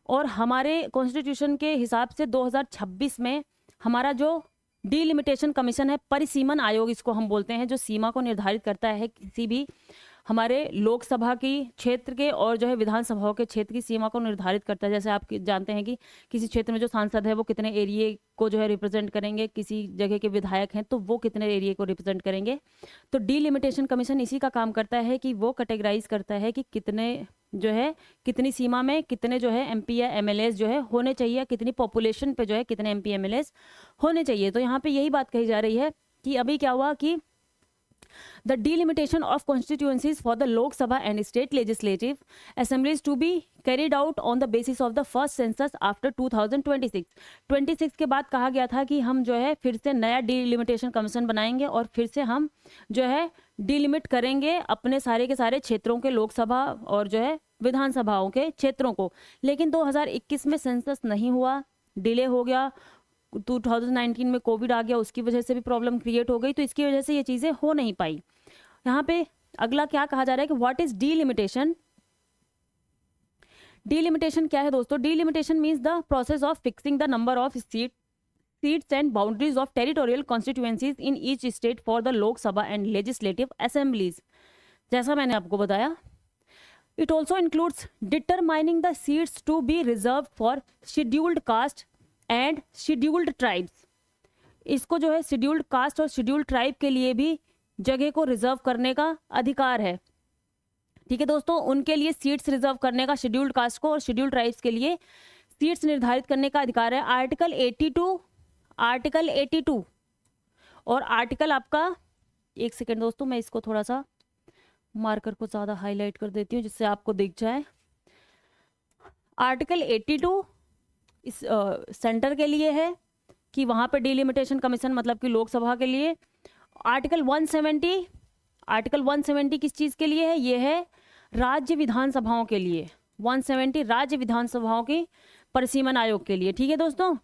और हमारे कॉन्स्टिट्यूशन के हिसाब से 2026 में हमारा जो डीलिमिटेशन कमीशन है, परिसीमन आयोग इसको हम बोलते हैं, जो सीमा को निर्धारित करता है किसी भी हमारे लोकसभा की क्षेत्र के और जो है विधानसभाओं के क्षेत्र की सीमा को निर्धारित करता है। जैसे आप जानते हैं कि किसी क्षेत्र में जो सांसद है वो कितने एरिया को जो है रिप्रेजेंट करेंगे, किसी जगह के विधायक हैं तो वो कितने एरिया को रिप्रेजेंट करेंगे। तो डीलिमिटेशन कमीशन इसी का काम करता है कि वो कैटेगराइज करता है कि कितने जो है कितनी सीमा में कितने जो है MP या MLAs जो है होने चाहिए, कितनी पॉपुलेशन पे जो है कितने MP MLAs होने चाहिए। तो यहाँ पे यही बात कही जा रही है कि अभी क्या हुआ कि the delimitation of constituencies for the Lok Sabha and state legislative assemblies to be carried out on the basis of the first census after 2026। 26 के बाद कहा गया था कि हम जो है फिर से नया डिलिमिटेशन कमीशन बनाएंगे और फिर से हम जो है डिलिमिट करेंगे अपने सारे के सारे क्षेत्रों के लोकसभा और जो है विधानसभाओं के क्षेत्रों को। लेकिन 2021 में सेंसस नहीं हुआ, डिले हो गया, 2019 में कोविड आ गया, उसकी वजह से भी प्रॉब्लम क्रिएट हो गई, तो इसकी वजह से ये चीज़ें हो नहीं पाई। यहाँ पे अगला क्या कहा जा रहा है कि व्हाट इज डीलिमिटेशन। डीलिमिटेशन क्या है दोस्तों, delimitation means the process of fixing the number of seats and boundaries of territorial constituencies in each state for the Lok Sabha and legislative assemblies. जैसा मैंने आपको बताया, it also includes determining the seats to be reserve for scheduled caste and scheduled tribes. इसको जो है scheduled caste और scheduled tribe के लिए भी जगह को रिजर्व करने का अधिकार है। ठीक है दोस्तों, उनके लिए सीट्स रिजर्व करने का, शेड्यूल्ड कास्ट को और शेड्यूल्ड ट्राइब्स के लिए सीट्स निर्धारित करने का अधिकार है। आर्टिकल 82 और आर्टिकल आपका, एक सेकेंड दोस्तों मैं इसको थोड़ा सा मार्कर को ज़्यादा हाईलाइट कर देती हूँ जिससे आपको दिख जाए। आर्टिकल 82 इस सेंटर के लिए है कि वहाँ पे डिलिमिटेशन कमीशन मतलब कि लोकसभा के लिए। आर्टिकल 170 किस चीज़ के लिए है? ये है राज्य विधानसभाओं के लिए। 170 राज्य विधानसभाओं की परिसीमन आयोग के लिए। ठीक है दोस्तों,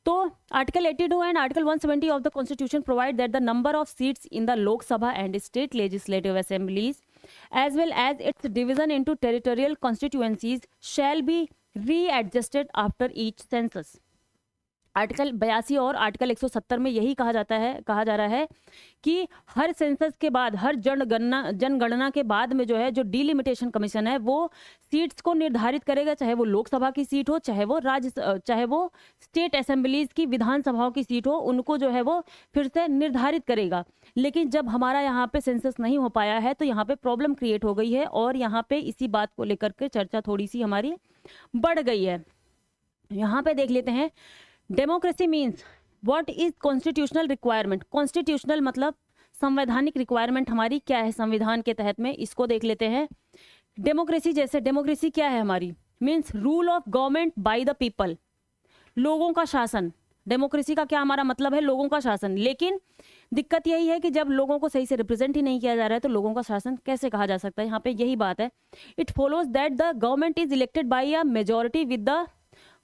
तो article 82 and article 170 of the constitution provide that the number of seats in the Lok Sabha and state legislative assemblies as well as its division into territorial constituencies shall be readjusted after each census। Article 82 और article 170 में यही कहा जा रहा है कि हर census के बाद, हर जनगणना के बाद में जो है, जो डिलिमिटेशन कमीशन है वो सीट्स को निर्धारित करेगा, चाहे वो लोकसभा की सीट हो, चाहे वो स्टेट असेंबलीज की विधानसभाओं की सीट हो, उनको जो है वो फिर से निर्धारित करेगा। लेकिन जब हमारा यहाँ पे सेंसस नहीं हो पाया है तो यहाँ पे प्रॉब्लम क्रिएट हो गई है और यहाँ पे इसी बात को लेकर के चर्चा थोड़ी सी हमारी बढ़ गई है। यहाँ पे देख लेते हैं, democracy means what is constitutional requirement. Constitutional मतलब संवैधानिक रिक्वायरमेंट हमारी क्या है संविधान के तहत में, इसको देख लेते हैं। डेमोक्रेसी, जैसे डेमोक्रेसी क्या है हमारी, means rule of government by the people, लोगों का शासन। डेमोक्रेसी का क्या हमारा मतलब है? लोगों का शासन। लेकिन दिक्कत यही है कि जब लोगों को सही से रिप्रेजेंट ही नहीं किया जा रहा है तो लोगों का शासन कैसे कहा जा सकता है? यहाँ पे यही बात है। It follows that the government is elected by a majority with the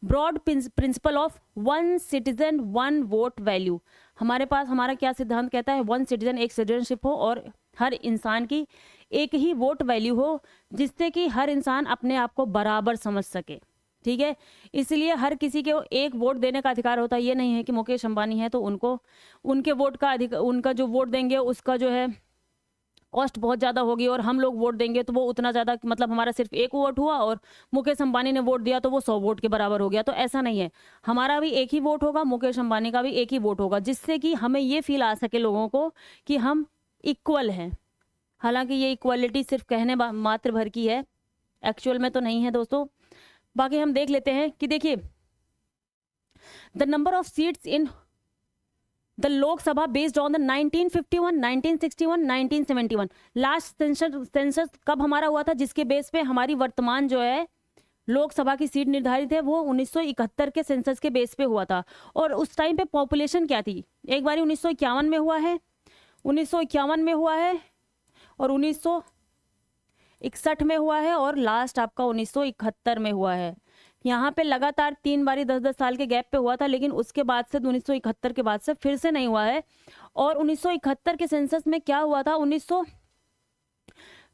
broad principle of one citizen one vote value. हमारा क्या सिद्धांत कहता है? वन सिटीजन, एक सिटीजनशिप हो और हर इंसान की एक ही वोट वैल्यू हो, जिससे कि हर इंसान अपने आप को बराबर समझ सके। ठीक है, इसलिए हर किसी के एक वोट देने का अधिकार होता है। ये नहीं है कि मुकेश अंबानी है तो उनको उनके वोट का अधिकार, उनका जो वोट देंगे उसका जो है कॉस्ट बहुत ज़्यादा होगी और हम लोग वोट देंगे तो वो उतना ज़्यादा, मतलब हमारा सिर्फ एक वोट हुआ और मुकेश अंबानी ने वोट दिया तो वो 100 वोट के बराबर हो गया। तो ऐसा नहीं है, हमारा भी एक ही वोट होगा, मुकेश अंबानी का भी एक ही वोट होगा, जिससे कि हमें ये फील आ सके लोगों को कि हम इक्वल हैं। हालांकि ये इक्वलिटी सिर्फ कहने मात्र भर की है, एक्चुअल में तो नहीं है दोस्तों। बाकी हम देख लेते हैं कि देखिए, the number of seats in the Lok Sabha based on the 1951, 1961, 1971। Last census कब हमारा हुआ था जिसके बेस पे हमारी वर्तमान जो है लोकसभा की सीट निर्धारित है? वो 1971 के सेंसस के बेस पे हुआ था। और उस टाइम पे पॉपुलेशन क्या थी? एक बारी 1951 में हुआ है, 1951 में हुआ है और 1961 में हुआ है और लास्ट आपका 1971 में हुआ है। यहाँ पे लगातार 3 बारी 10-10 साल के गैप पे हुआ था, लेकिन उसके बाद से 1971 के बाद से फिर से नहीं हुआ है। और 1971 के सेंसस में क्या हुआ था?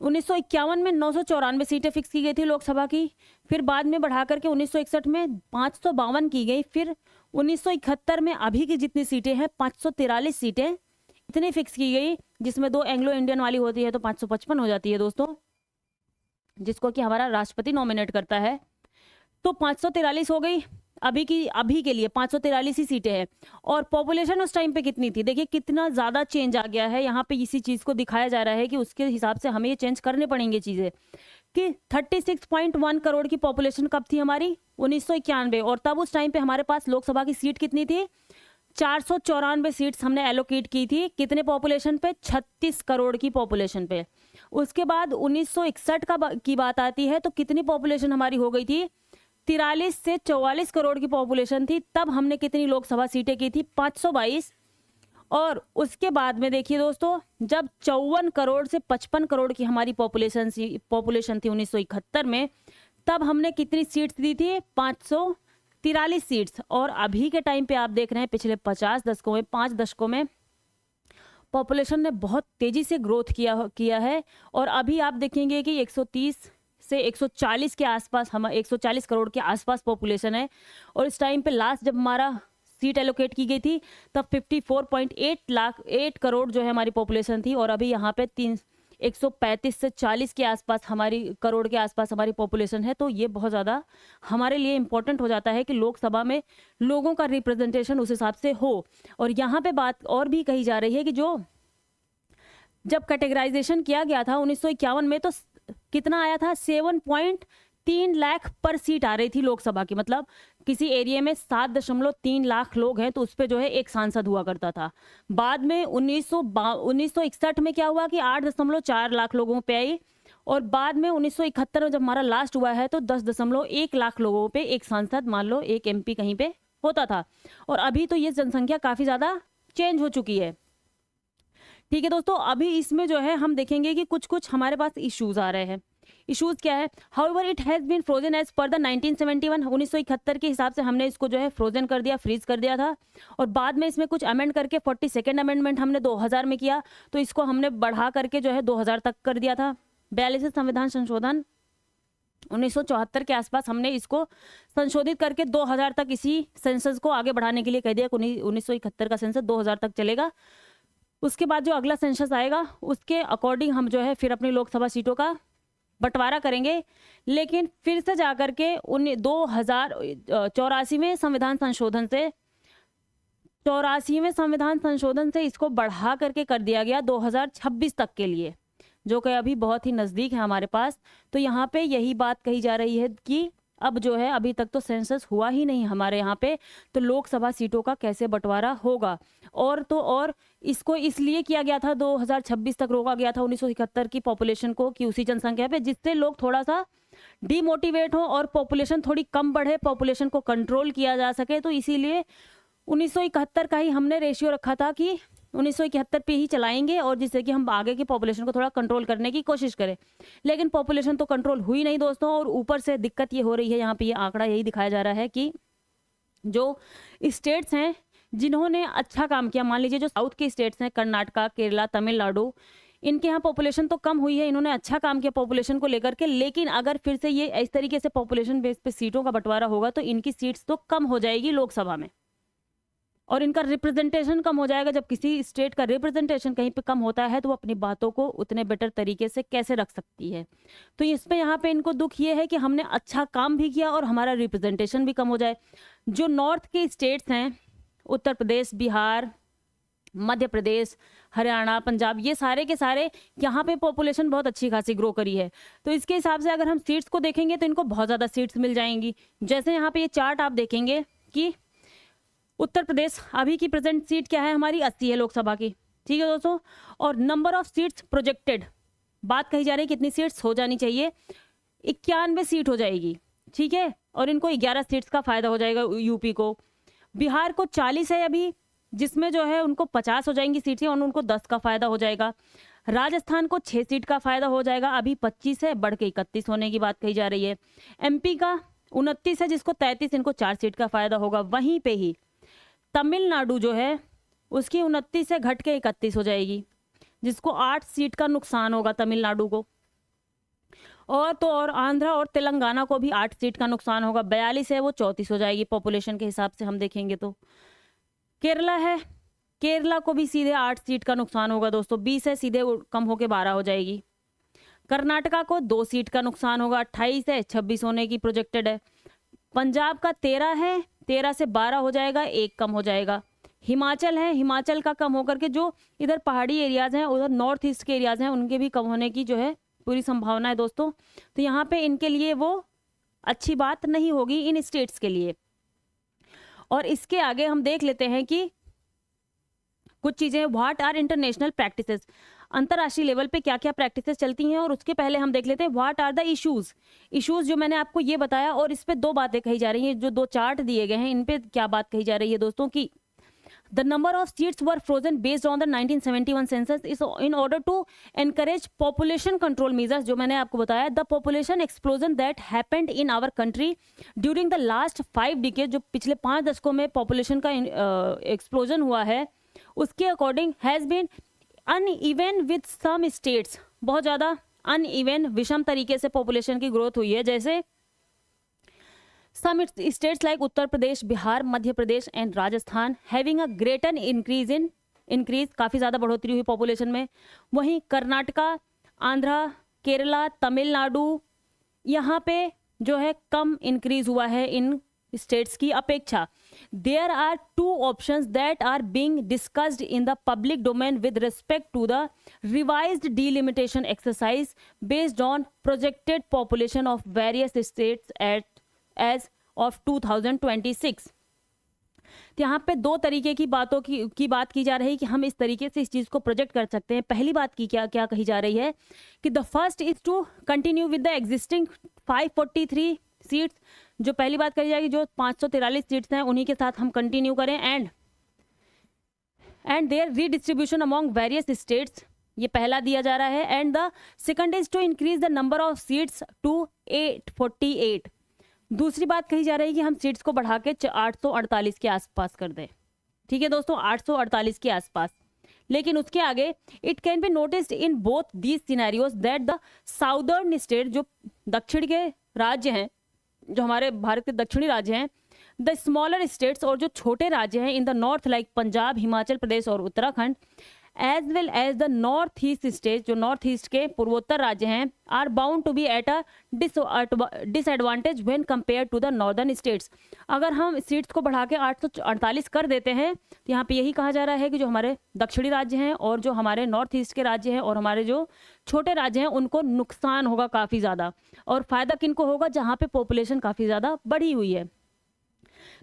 1951 में 994 सीटें फिक्स की गई थी लोकसभा की, फिर बाद में बढ़ा करके 1961 में 552 की गई, फिर 1971 में अभी की जितनी सीटें हैं 543 सीटें इतनी फिक्स की गई, जिसमें 2 एंग्लो इंडियन वाली होती है तो 555 हो जाती है दोस्तों, जिसको कि हमारा राष्ट्रपति नॉमिनेट करता है। तो 543 हो गई अभी के लिए 543 ही सीटें हैं। और पॉपुलेशन उस टाइम पे कितनी थी? देखिए कितना ज़्यादा चेंज आ गया है। यहाँ पे इसी चीज़ को दिखाया जा रहा है कि उसके हिसाब से हमें ये चेंज करने पड़ेंगे चीज़ें, कि 36.1 करोड़ की पॉपुलेशन कब थी हमारी? 1991। और तब उस टाइम पे हमारे पास लोकसभा की सीट कितनी थी? 494 सीट्स हमने एलोकेट की थी। कितने पॉपुलेशन पे? 36 करोड़ की पॉपुलेशन पे। उसके बाद 1961 की बात आती है तो कितनी पॉपुलेशन हमारी हो गई थी? 43 से 44 करोड़ की पॉपुलेशन थी। तब हमने कितनी लोकसभा सीटें की थी? 522। और उसके बाद में देखिए दोस्तों, जब 54 करोड़ से 55 करोड़ की हमारी पॉपुलेशन थी 1971 में, तब हमने कितनी सीट्स दी थी? 543 सीट्स। और अभी के टाइम पे आप देख रहे हैं पिछले 5 दशकों में पॉपुलेशन ने बहुत तेजी से ग्रोथ किया है। और अभी आप देखेंगे कि 130 से 140 के आसपास, हम 140 करोड़ के आसपास पॉपुलेशन है। और इस टाइम पे लास्ट जब हमारा सीट एलोकेट की गई थी तब 54.8 करोड़ जो है हमारी पॉपुलेशन थी। और अभी यहाँ पे 135 से 40 के आसपास करोड़ के आसपास हमारी पॉपुलेशन है। तो ये बहुत ज़्यादा हमारे लिए इम्पोर्टेंट हो जाता है कि लोकसभा में लोगों का रिप्रेजेंटेशन उस हिसाब से हो। और यहाँ पे बात और भी कही जा रही है कि जब कैटेगराइजेशन किया गया था 1951 में, तो कितना आया था? 7.3 लाख पर सीट आ रही थी लोकसभा की। मतलब किसी एरिया में 7.3 लाख लोग हैं तो उस पर जो है एक सांसद हुआ करता था। बाद में 1961 में क्या हुआ कि 8.4 लाख लोगों पे आई और बाद में 1971 में जब हमारा लास्ट हुआ है तो 10.1 लाख लोगों पे एक सांसद, मान लो एक MP कहीं पे होता था, और अभी तो ये जनसंख्या काफ़ी ज़्यादा चेंज हो चुकी है। ठीक है दोस्तों, अभी इसमें जो है हम देखेंगे कि कुछ कुछ हमारे पास इश्यूज आ रहे हैं। इश्यूज क्या है? However it has been frozen as per the 1971, 1971 के हिसाब से हमने इसको जो है फ्रोजन कर दिया, फ्रीज कर दिया था, और बाद में इसमें कुछ अमेंड करके 42nd अमेंडमेंट हमने 2000 में किया, तो इसको हमने बढ़ा करके जो है 2000 तक कर दिया था। 42वें संविधान संशोधन 1974 के आसपास हमने इसको संशोधित करके 2000 तक इसी सेंसस को आगे बढ़ाने के लिए कह दिया। 1971 का सेंसस 2000 तक चलेगा। उसके बाद जो अगला सेंसस आएगा उसके अकॉर्डिंग हम जो है फिर अपनी लोकसभा सीटों का बंटवारा करेंगे, लेकिन फिर से जाकर के 2084वें संविधान संशोधन से 84वें संविधान संशोधन से इसको बढ़ा करके कर दिया गया 2026 तक के लिए, जो कि अभी बहुत ही नज़दीक है हमारे पास। तो यहाँ पे यही बात कही जा रही है कि अब जो है अभी तक तो सेंसस हुआ ही नहीं हमारे यहाँ पे, तो लोकसभा सीटों का कैसे बंटवारा होगा। और तो और इसको इसलिए किया गया था, 2026 तक रोका गया था 1971 की पॉपुलेशन को कि उसी जनसंख्या पे, जिससे लोग थोड़ा सा डिमोटिवेट हो और पॉपुलेशन थोड़ी कम बढ़े, पॉपुलेशन को कंट्रोल किया जा सके। तो इसीलिए 1971 का ही हमने रेशियो रखा था कि 1971 पे ही चलाएंगे, और जिससे कि हम आगे की पॉपुलेशन को थोड़ा कंट्रोल करने की कोशिश करें। लेकिन पॉपुलेशन तो कंट्रोल हुई नहीं दोस्तों, और ऊपर से दिक्कत ये हो रही है, यहाँ पे ये आंकड़ा यही दिखाया जा रहा है कि जो स्टेट्स हैं जिन्होंने अच्छा काम किया, मान लीजिए जो साउथ के स्टेट्स हैं, कर्नाटका, केरला, तमिलनाडु, इनके यहाँ पॉपुलेशन तो कम हुई है, इन्होंने अच्छा काम किया पॉपुलेशन को लेकर के, लेकिन अगर फिर से ये इस तरीके से पॉपुलेशन बेस पे सीटों का बंटवारा होगा तो इनकी सीट्स तो कम हो जाएगी लोकसभा में, और इनका रिप्रेजेंटेशन कम हो जाएगा। जब किसी स्टेट का रिप्रेजेंटेशन कहीं पे कम होता है तो वो अपनी बातों को उतने बेटर तरीके से कैसे रख सकती है। तो इस पे यहाँ पे इनको दुख ये है कि हमने अच्छा काम भी किया और हमारा रिप्रेजेंटेशन भी कम हो जाए। जो नॉर्थ के स्टेट्स हैं, उत्तर प्रदेश, बिहार, मध्य प्रदेश, हरियाणा, पंजाब, ये सारे के सारे यहाँ पे पॉपुलेशन बहुत अच्छी खासी ग्रो करी है। तो इसके हिसाब से अगर हम सीट्स को देखेंगे तो इनको बहुत ज़्यादा सीट्स मिल जाएंगी। जैसे यहाँ पे ये चार्ट आप देखेंगे कि उत्तर प्रदेश अभी की प्रेजेंट सीट क्या है हमारी, 80 है लोकसभा की। ठीक है दोस्तों, और नंबर ऑफ सीट्स प्रोजेक्टेड, बात कही जा रही है कितनी सीट्स हो जानी चाहिए, 91 सीट हो जाएगी। ठीक है, और इनको 11 सीट्स का फायदा हो जाएगा यूपी को। बिहार को 40 है अभी, जिसमें जो है उनको 50 हो जाएंगी सीटें और उनको 10 का फायदा हो जाएगा। राजस्थान को 6 सीट का फायदा हो जाएगा, अभी 25 है, बढ़ के 31 होने की बात कही जा रही है। MP का 29 है, जिसको 33, इनको 4 सीट का फायदा होगा। वहीं पे ही तमिलनाडु जो है उसकी 29 से घट के 31 हो जाएगी, जिसको 8 सीट का नुकसान होगा तमिलनाडु को। और तो और आंध्रा और तेलंगाना को भी 8 सीट का नुकसान होगा। 42 है, वो 34 हो जाएगी पॉपुलेशन के हिसाब से हम देखेंगे तो। केरला है, केरला को भी सीधे 8 सीट का नुकसान होगा दोस्तों, 20 है, सीधे कम होके 12 हो जाएगी। कर्नाटका को 2 सीट का नुकसान होगा, 28 है, 26 होने की प्रोजेक्टेड है। पंजाब का 13 है, 13 से 12 हो जाएगा, 1 कम हो जाएगा। हिमाचल है, हिमाचल का कम होकर के जो इधर पहाड़ी एरियाज हैं, उधर नॉर्थ ईस्ट के एरियाज हैं, उनके भी कम होने की जो है पूरी संभावना है दोस्तों। तो यहाँ पे इनके लिए वो अच्छी बात नहीं होगी इन स्टेट्स के लिए। और इसके आगे हम देख लेते हैं कि कुछ चीज़ें, व्हाट आर इंटरनेशनल प्रैक्टिसेस, अंतर्राष्ट्रीय लेवल पे क्या क्या प्रैक्टिसेस चलती हैं। और उसके पहले हम देख लेते हैं what are the issues. Issues जो मैंने आपको ये बताया, और इस पे 2 बातें कही जा रही हैं, जो 2 चार्ट दिए गए हैं इन पे क्या बात कही जा रही है दोस्तों की the number of seats were frozen based on the 1971 census is in order to encourage population control measures. जो मैंने आपको बताया, the population explosion that happened in our country during the last 5 decade, जो पिछले 5 दशकों में पॉपुलेशन का explosion हुआ है, उसके according has been uneven with some states, बहुत ज़्यादा अनइवन, विषम तरीके से पॉपुलेशन की ग्रोथ हुई है। जैसे some states like Uttar Pradesh, Bihar, Madhya Pradesh and Rajasthan having a greater increase, काफ़ी ज़्यादा बढ़ोतरी हुई पॉपुलेशन में। वहीं कर्नाटका, आंध्रा, केरला, तमिलनाडु, यहाँ पे जो है कम इंक्रीज हुआ है इन स्टेट्स की अपेक्षा। There are 2 options that are being discussed in the public domain with respect to the revised delimitation exercise based on projected population of various states at age of 2026। तो यहाँ पे दो तरीके की बातों की बात की जा रही है कि हम इस तरीके से इस चीज़ को प्रोजेक्ट कर सकते हैं। पहली बात की क्या क्या कही जा रही है कि the first is to continue with the existing 543 seats. जो पहली बात कही जाएगी, जो 543 सीट्स हैं उन्हीं के साथ हम कंटिन्यू करें, and their redistribution among various states, ये पहला दिया जा रहा है। And the second is to increase the number of seats to 848। दूसरी बात कही जा रही है कि हम सीट्स को बढ़ा के 848 के आसपास कर दें। ठीक है दोस्तों, 848 के आसपास। लेकिन उसके आगे it can be noticed in both these scenarios that the southern state, जो दक्षिण के राज्य हैं, जो हमारे भारत के दक्षिणी राज्य हैं, द स्मॉलर स्टेट्स, और जो छोटे राज्य हैं in the north like Punjab, Himachal Pradesh और Uttarakhand, as well as the north east state, जो नॉर्थ ईस्ट के पूर्वोत्तर राज्य हैं, are bound to be at a disadvantage when compare to the northern states. अगर हम सीट्स को बढ़ा के 848 कर देते हैं तो यहाँ पे यही कहा जा रहा है कि जो हमारे दक्षिणी राज्य हैं और जो हमारे नॉर्थ ईस्ट के राज्य हैं और हमारे जो छोटे राज्य हैं उनको नुकसान होगा काफ़ी ज़्यादा, और फ़ायदा किनको होगा, जहाँ पे पॉपुलेशन काफ़ी ज़्यादा बढ़ी हुई है।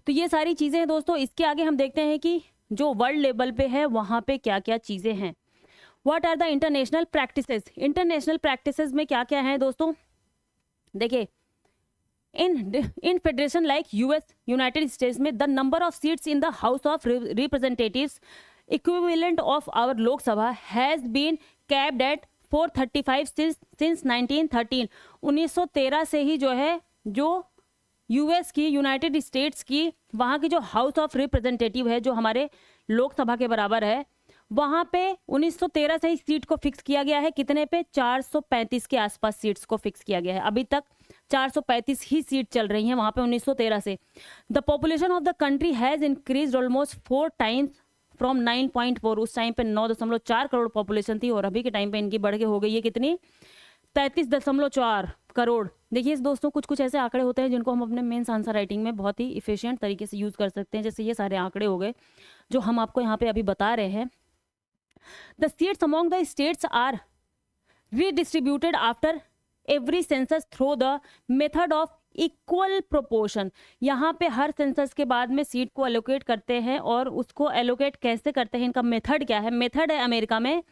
तो ये सारी चीज़ें हैं दोस्तों। इसके आगे हम देखते हैं कि जो वर्ल्ड लेवल पे है वहाँ पे क्या क्या चीज़ें हैं। What are the international practices. International practices में क्या क्या है दोस्तों, देखिए, in federation like US, United States में the number of seats in the House of Representatives equivalent of our Lok Sabha has been capped at 435 since 1913। 1913 से ही जो है, जो यूएस की, यूनाइटेड स्टेट्स की, वहाँ की जो हाउस ऑफ रिप्रेजेंटेटिव है, जो हमारे लोकसभा के बराबर है, वहाँ पे 1913 से ही सीट को फिक्स किया गया है। कितने पे, 435 के आसपास सीट्स को फिक्स किया गया है। अभी तक 435 ही सीट चल रही हैं वहाँ पे 1913 से। The population of the country has increase almost 4 times from 9.4। उस टाइम पे 9.4 करोड़ पॉपुलेशन थी और अभी के टाइम पे इनकी बढ़ के हो गई है कितनी, 33.4 करोड़। देखिए दोस्तों, कुछ कुछ ऐसे आंकड़े होते हैं जिनको हम अपने मेंस आंसर राइटिंग में बहुत ही इफिशिएंट तरीके से यूज़ कर सकते हैं। जैसे ये सारे आंकड़े हो गए जो हम आपको यहाँ पे अभी बता रहे हैं। The seats among the states are redistributed after every census through the method of equal proportion. यहाँ पे हर सेंसस के बाद में सीट को एलोकेट करते हैं, और उसको एलोकेट कैसे करते हैं, इनका मेथड क्या है, मेथड है अमेरिका में,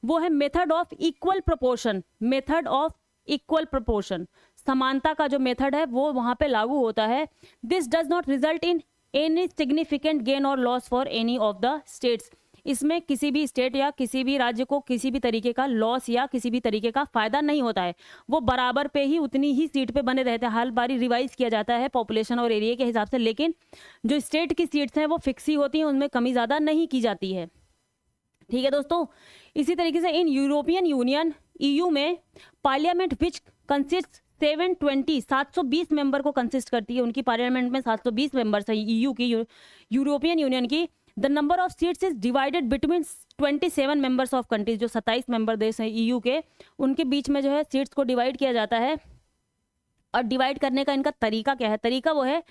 वो है method of equal proportion. Method of equal proportion, समानता का जो मेथड है वो वहाँ पे लागू होता है। This does not result in any significant gain और loss for any of the states. इसमें किसी भी स्टेट या किसी भी राज्य को किसी भी तरीके का लॉस या किसी भी तरीके का फायदा नहीं होता है। वो बराबर पे ही उतनी ही सीट पे बने रहते हैं। हर बारी रिवाइज किया जाता है पॉपुलेशन और एरिया के हिसाब से, लेकिन जो स्टेट की सीट्स हैं वो फिक्स ही होती हैं, उनमें कमी ज़्यादा नहीं की जाती है। ठीक है दोस्तों, इसी तरीके से इन यूरोपियन यूनियन EU में पार्लियामेंट विच कंसिस्ट 720 मेंबर को कंसिस्ट करती है। उनकी पार्लियामेंट में 720 मेंबर्स है EU की, यूरोपियन यूनियन की। The number of seats is divided between 27 members of countries. जो 27 मेंबर देश हैं EU के, उनके बीच में जो है सीट्स को डिवाइड किया जाता है। और डिवाइड करने का इनका तरीका क्या है, तरीका वो है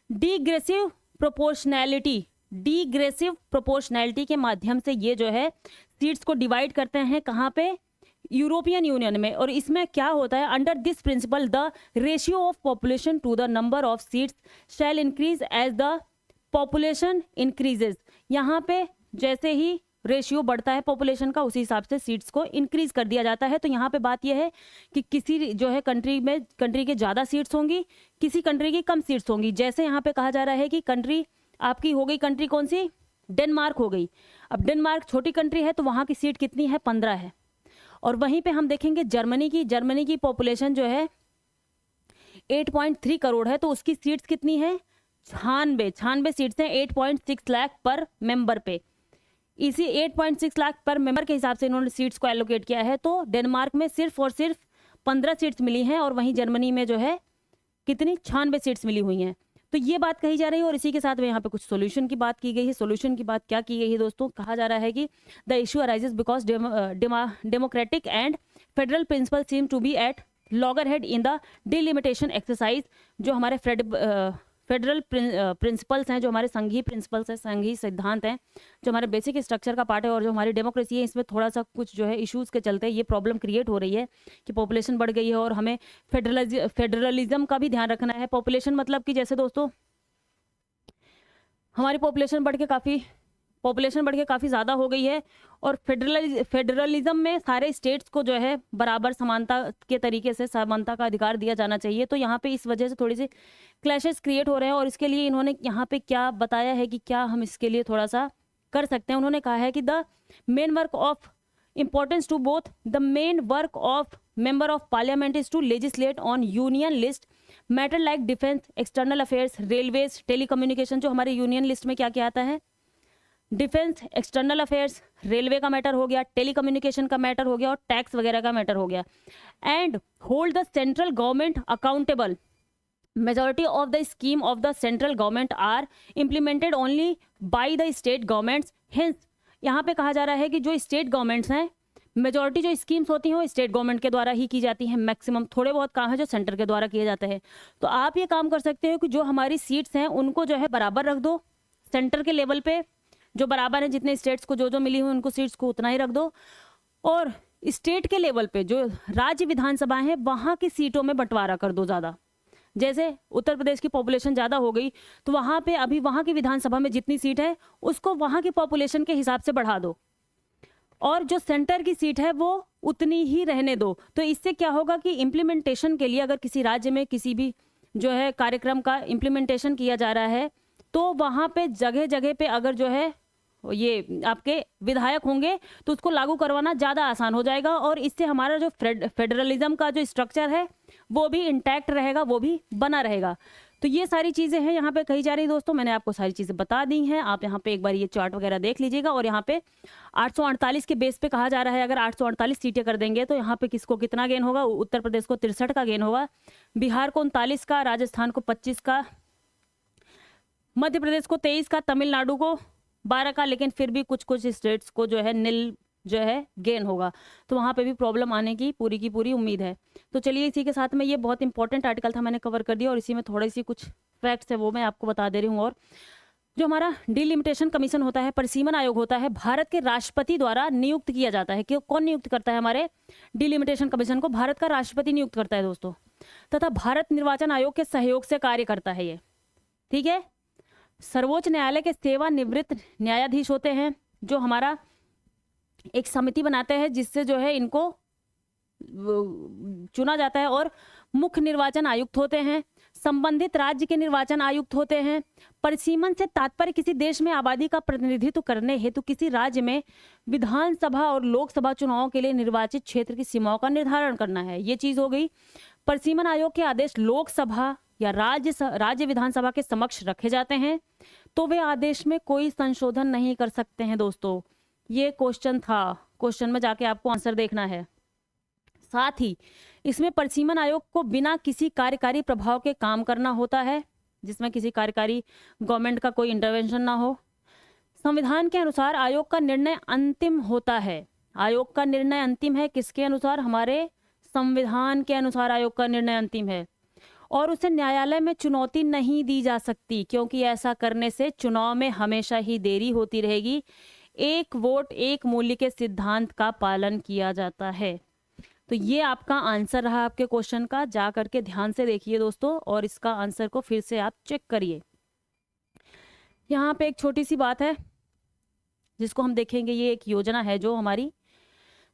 डिग्रेसिव प्रोपोर्शनैलिटी। डिग्रेसिव प्रोपोर्शनैलिटी के माध्यम से ये जो है सीट्स को डिवाइड करते हैं। कहाँ पे, यूरोपियन यूनियन में। और इसमें क्या होता है, under this principle the ratio of population to the number of seats shall increase as the population increases. यहाँ पे जैसे ही रेशियो बढ़ता है पॉपुलेशन का, उसी हिसाब से सीट्स को इंक्रीज कर दिया जाता है। तो यहाँ पे बात यह है कि किसी जो है कंट्री के ज़्यादा सीट्स होंगी, किसी कंट्री की कम सीट्स होंगी। जैसे यहाँ पे कहा जा रहा है कि कंट्री आपकी हो गई, कंट्री कौन सी, डेनमार्क हो गई। अब डेनमार्क छोटी कंट्री है तो वहाँ की सीट कितनी है, 15 है। और वहीं पे हम देखेंगे जर्मनी की पॉपुलेशन जो है 8.3 करोड़ है, तो उसकी सीट्स कितनी है, 96 सीट्स हैं 8.6 लाख पर मेंबर पे। इसी 8.6 लाख पर मेंबर के हिसाब से इन्होंने सीट्स को एलोकेट किया है। तो डेनमार्क में सिर्फ और सिर्फ 15 सीट्स मिली हैं, और वहीं जर्मनी में जो है कितनी, 96 सीट्स मिली हुई हैं। तो ये बात कही जा रही है। और इसी के साथ में यहाँ पे कुछ सॉल्यूशन की बात की गई है। सॉल्यूशन की बात क्या की गई है दोस्तों, कहा जा रहा है कि the issue arises because democratic and federal principle seem to be at loggerhead in the delimitation exercise. जो हमारे फेडरल प्रिंसिपल्स हैं, जो हमारे संघीय प्रिंसिपल्स हैं, संघीय सिद्धांत हैं, जो हमारे बेसिक स्ट्रक्चर का पार्ट है, और जो हमारी डेमोक्रेसी है, इसमें थोड़ा सा कुछ जो है इश्यूज़ के चलते ये प्रॉब्लम क्रिएट हो रही है कि पॉपुलेशन बढ़ गई है और हमें फेडरलिज्म का भी ध्यान रखना है। पॉपुलेशन मतलब कि जैसे दोस्तों हमारी पॉपुलेशन बढ़ के काफ़ी ज़्यादा हो गई है और फेडरलिज्म में सारे स्टेट्स को जो है बराबर समानता के तरीके से समानता का अधिकार दिया जाना चाहिए। तो यहाँ पे इस वजह से थोड़ी सी क्लैशेस क्रिएट हो रहे हैं और इसके लिए इन्होंने यहाँ पे क्या बताया है कि क्या हम इसके लिए थोड़ा सा कर सकते हैं। उन्होंने कहा है कि the main work of importance to both the main work of member of parliament is to legislate on union list matter like defense, external affairs, railways, telecommunication। जो हमारे यूनियन लिस्ट में क्या क्या आता है, डिफेंस, एक्सटर्नल अफेयर्स, रेलवे का matter हो गया, टेलीकम्युनिकेशन का मैटर हो गया और टैक्स वगैरह का मैटर हो गया। And hold the central government accountable. Majority of the scheme of the central government are implemented only by the state governments. Hence यहाँ पे कहा जा रहा है कि जो स्टेट गवर्नमेंट्स हैं, मेजॉरिटी जो स्कीम्स होती हैं वो स्टेट गवर्नमेंट के द्वारा ही की जाती हैं। मैक्सिमम थोड़े बहुत काम है जो सेंटर के द्वारा किए जाते हैं। तो आप ये काम कर सकते हो कि जो हमारी सीट्स हैं उनको जो है बराबर रख दो, सेंटर के लेवल पे जो बराबर है, जितने स्टेट्स को जो मिली हुई उनको सीट्स को उतना ही रख दो, और स्टेट के लेवल पे जो राज्य विधानसभा है वहाँ की सीटों में बंटवारा कर दो ज़्यादा। जैसे उत्तर प्रदेश की पॉपुलेशन ज़्यादा हो गई तो वहाँ पे अभी वहाँ की विधानसभा में जितनी सीट है उसको वहाँ की पॉपुलेशन के हिसाब से बढ़ा दो, और जो सेंटर की सीट है वो उतनी ही रहने दो। तो इससे क्या होगा कि इम्प्लीमेंटेशन के लिए अगर किसी राज्य में किसी भी जो है कार्यक्रम का इम्प्लीमेंटेशन किया जा रहा है तो वहाँ पे जगह जगह पे अगर जो है ये आपके विधायक होंगे तो उसको लागू करवाना ज़्यादा आसान हो जाएगा, और इससे हमारा जो फेडरलिज्म का जो स्ट्रक्चर है वो भी इंटैक्ट रहेगा, वो भी बना रहेगा। तो ये सारी चीज़ें हैं यहाँ पे कही जा रही दोस्तों। मैंने आपको सारी चीज़ें बता दी हैं। आप यहाँ पे एक बार ये चार्ट वगैरह देख लीजिएगा। और यहाँ पे 848 के बेस पे कहा जा रहा है अगर 848 सीटें कर देंगे तो यहाँ पे किसको कितना गेन होगा। उत्तर प्रदेश को 63 का गेन होगा, बिहार को 39 का, राजस्थान को 25 का, मध्य प्रदेश को 23 का, तमिलनाडु को 12 का, लेकिन फिर भी कुछ कुछ स्टेट्स को जो है नील जो है गेन होगा। तो वहाँ पे भी प्रॉब्लम आने की पूरी उम्मीद है। तो चलिए इसी के साथ में ये बहुत इंपॉर्टेंट आर्टिकल था, मैंने कवर कर दिया, और इसी में थोड़ी सी कुछ फैक्ट्स है वो मैं आपको बता दे रही हूँ। और जो हमारा डिलिमिटेशन कमीशन होता है, परिसीमन आयोग होता है, भारत के राष्ट्रपति द्वारा नियुक्त किया जाता है। कि कौन नियुक्त करता है हमारे डिलिमिटेशन कमीशन को? भारत का राष्ट्रपति नियुक्त करता है दोस्तों, तथा भारत निर्वाचन आयोग के सहयोग से कार्य करता है ये। ठीक है, सर्वोच्च न्यायालय के सेवानिवृत्त न्यायाधीश होते हैं जो हमारा एक समिति बनाते हैं जिससे जो है इनको चुना जाता है, और मुख्य निर्वाचन आयुक्त होते हैं, संबंधित राज्य के निर्वाचन आयुक्त होते हैं। परिसीमन से तात्पर्य किसी देश में आबादी का प्रतिनिधित्व करने हेतु किसी राज्य में विधानसभा और लोकसभा चुनावों के लिए निर्वाचित क्षेत्र की सीमाओं का निर्धारण करना है। ये चीज हो गई। परिसीमन आयोग के आदेश लोकसभा या राज्य विधानसभा के समक्ष रखे जाते हैं तो वे आदेश में कोई संशोधन नहीं कर सकते हैं दोस्तों। ये क्वेश्चन था, क्वेश्चन में जाके आपको आंसर देखना है। साथ ही इसमें परिसीमन आयोग को बिना किसी कार्यकारी प्रभाव के काम करना होता है, जिसमें किसी कार्यकारी गवर्नमेंट का कोई इंटरवेंशन ना हो। संविधान के अनुसार आयोग का निर्णय अंतिम होता है। आयोग का निर्णय अंतिम है किसके अनुसार? हमारे संविधान के अनुसार आयोग का निर्णय अंतिम है, और उसे न्यायालय में चुनौती नहीं दी जा सकती, क्योंकि ऐसा करने से चुनाव में हमेशा ही देरी होती रहेगी। एक वोट एक मूल्य के सिद्धांत का पालन किया जाता है। तो ये आपका आंसर रहा आपके क्वेश्चन का। जा करके ध्यान से देखिए दोस्तों, और इसका आंसर को फिर से आप चेक करिए। यहाँ पे एक छोटी सी बात है जिसको हम देखेंगे। ये एक योजना है जो हमारी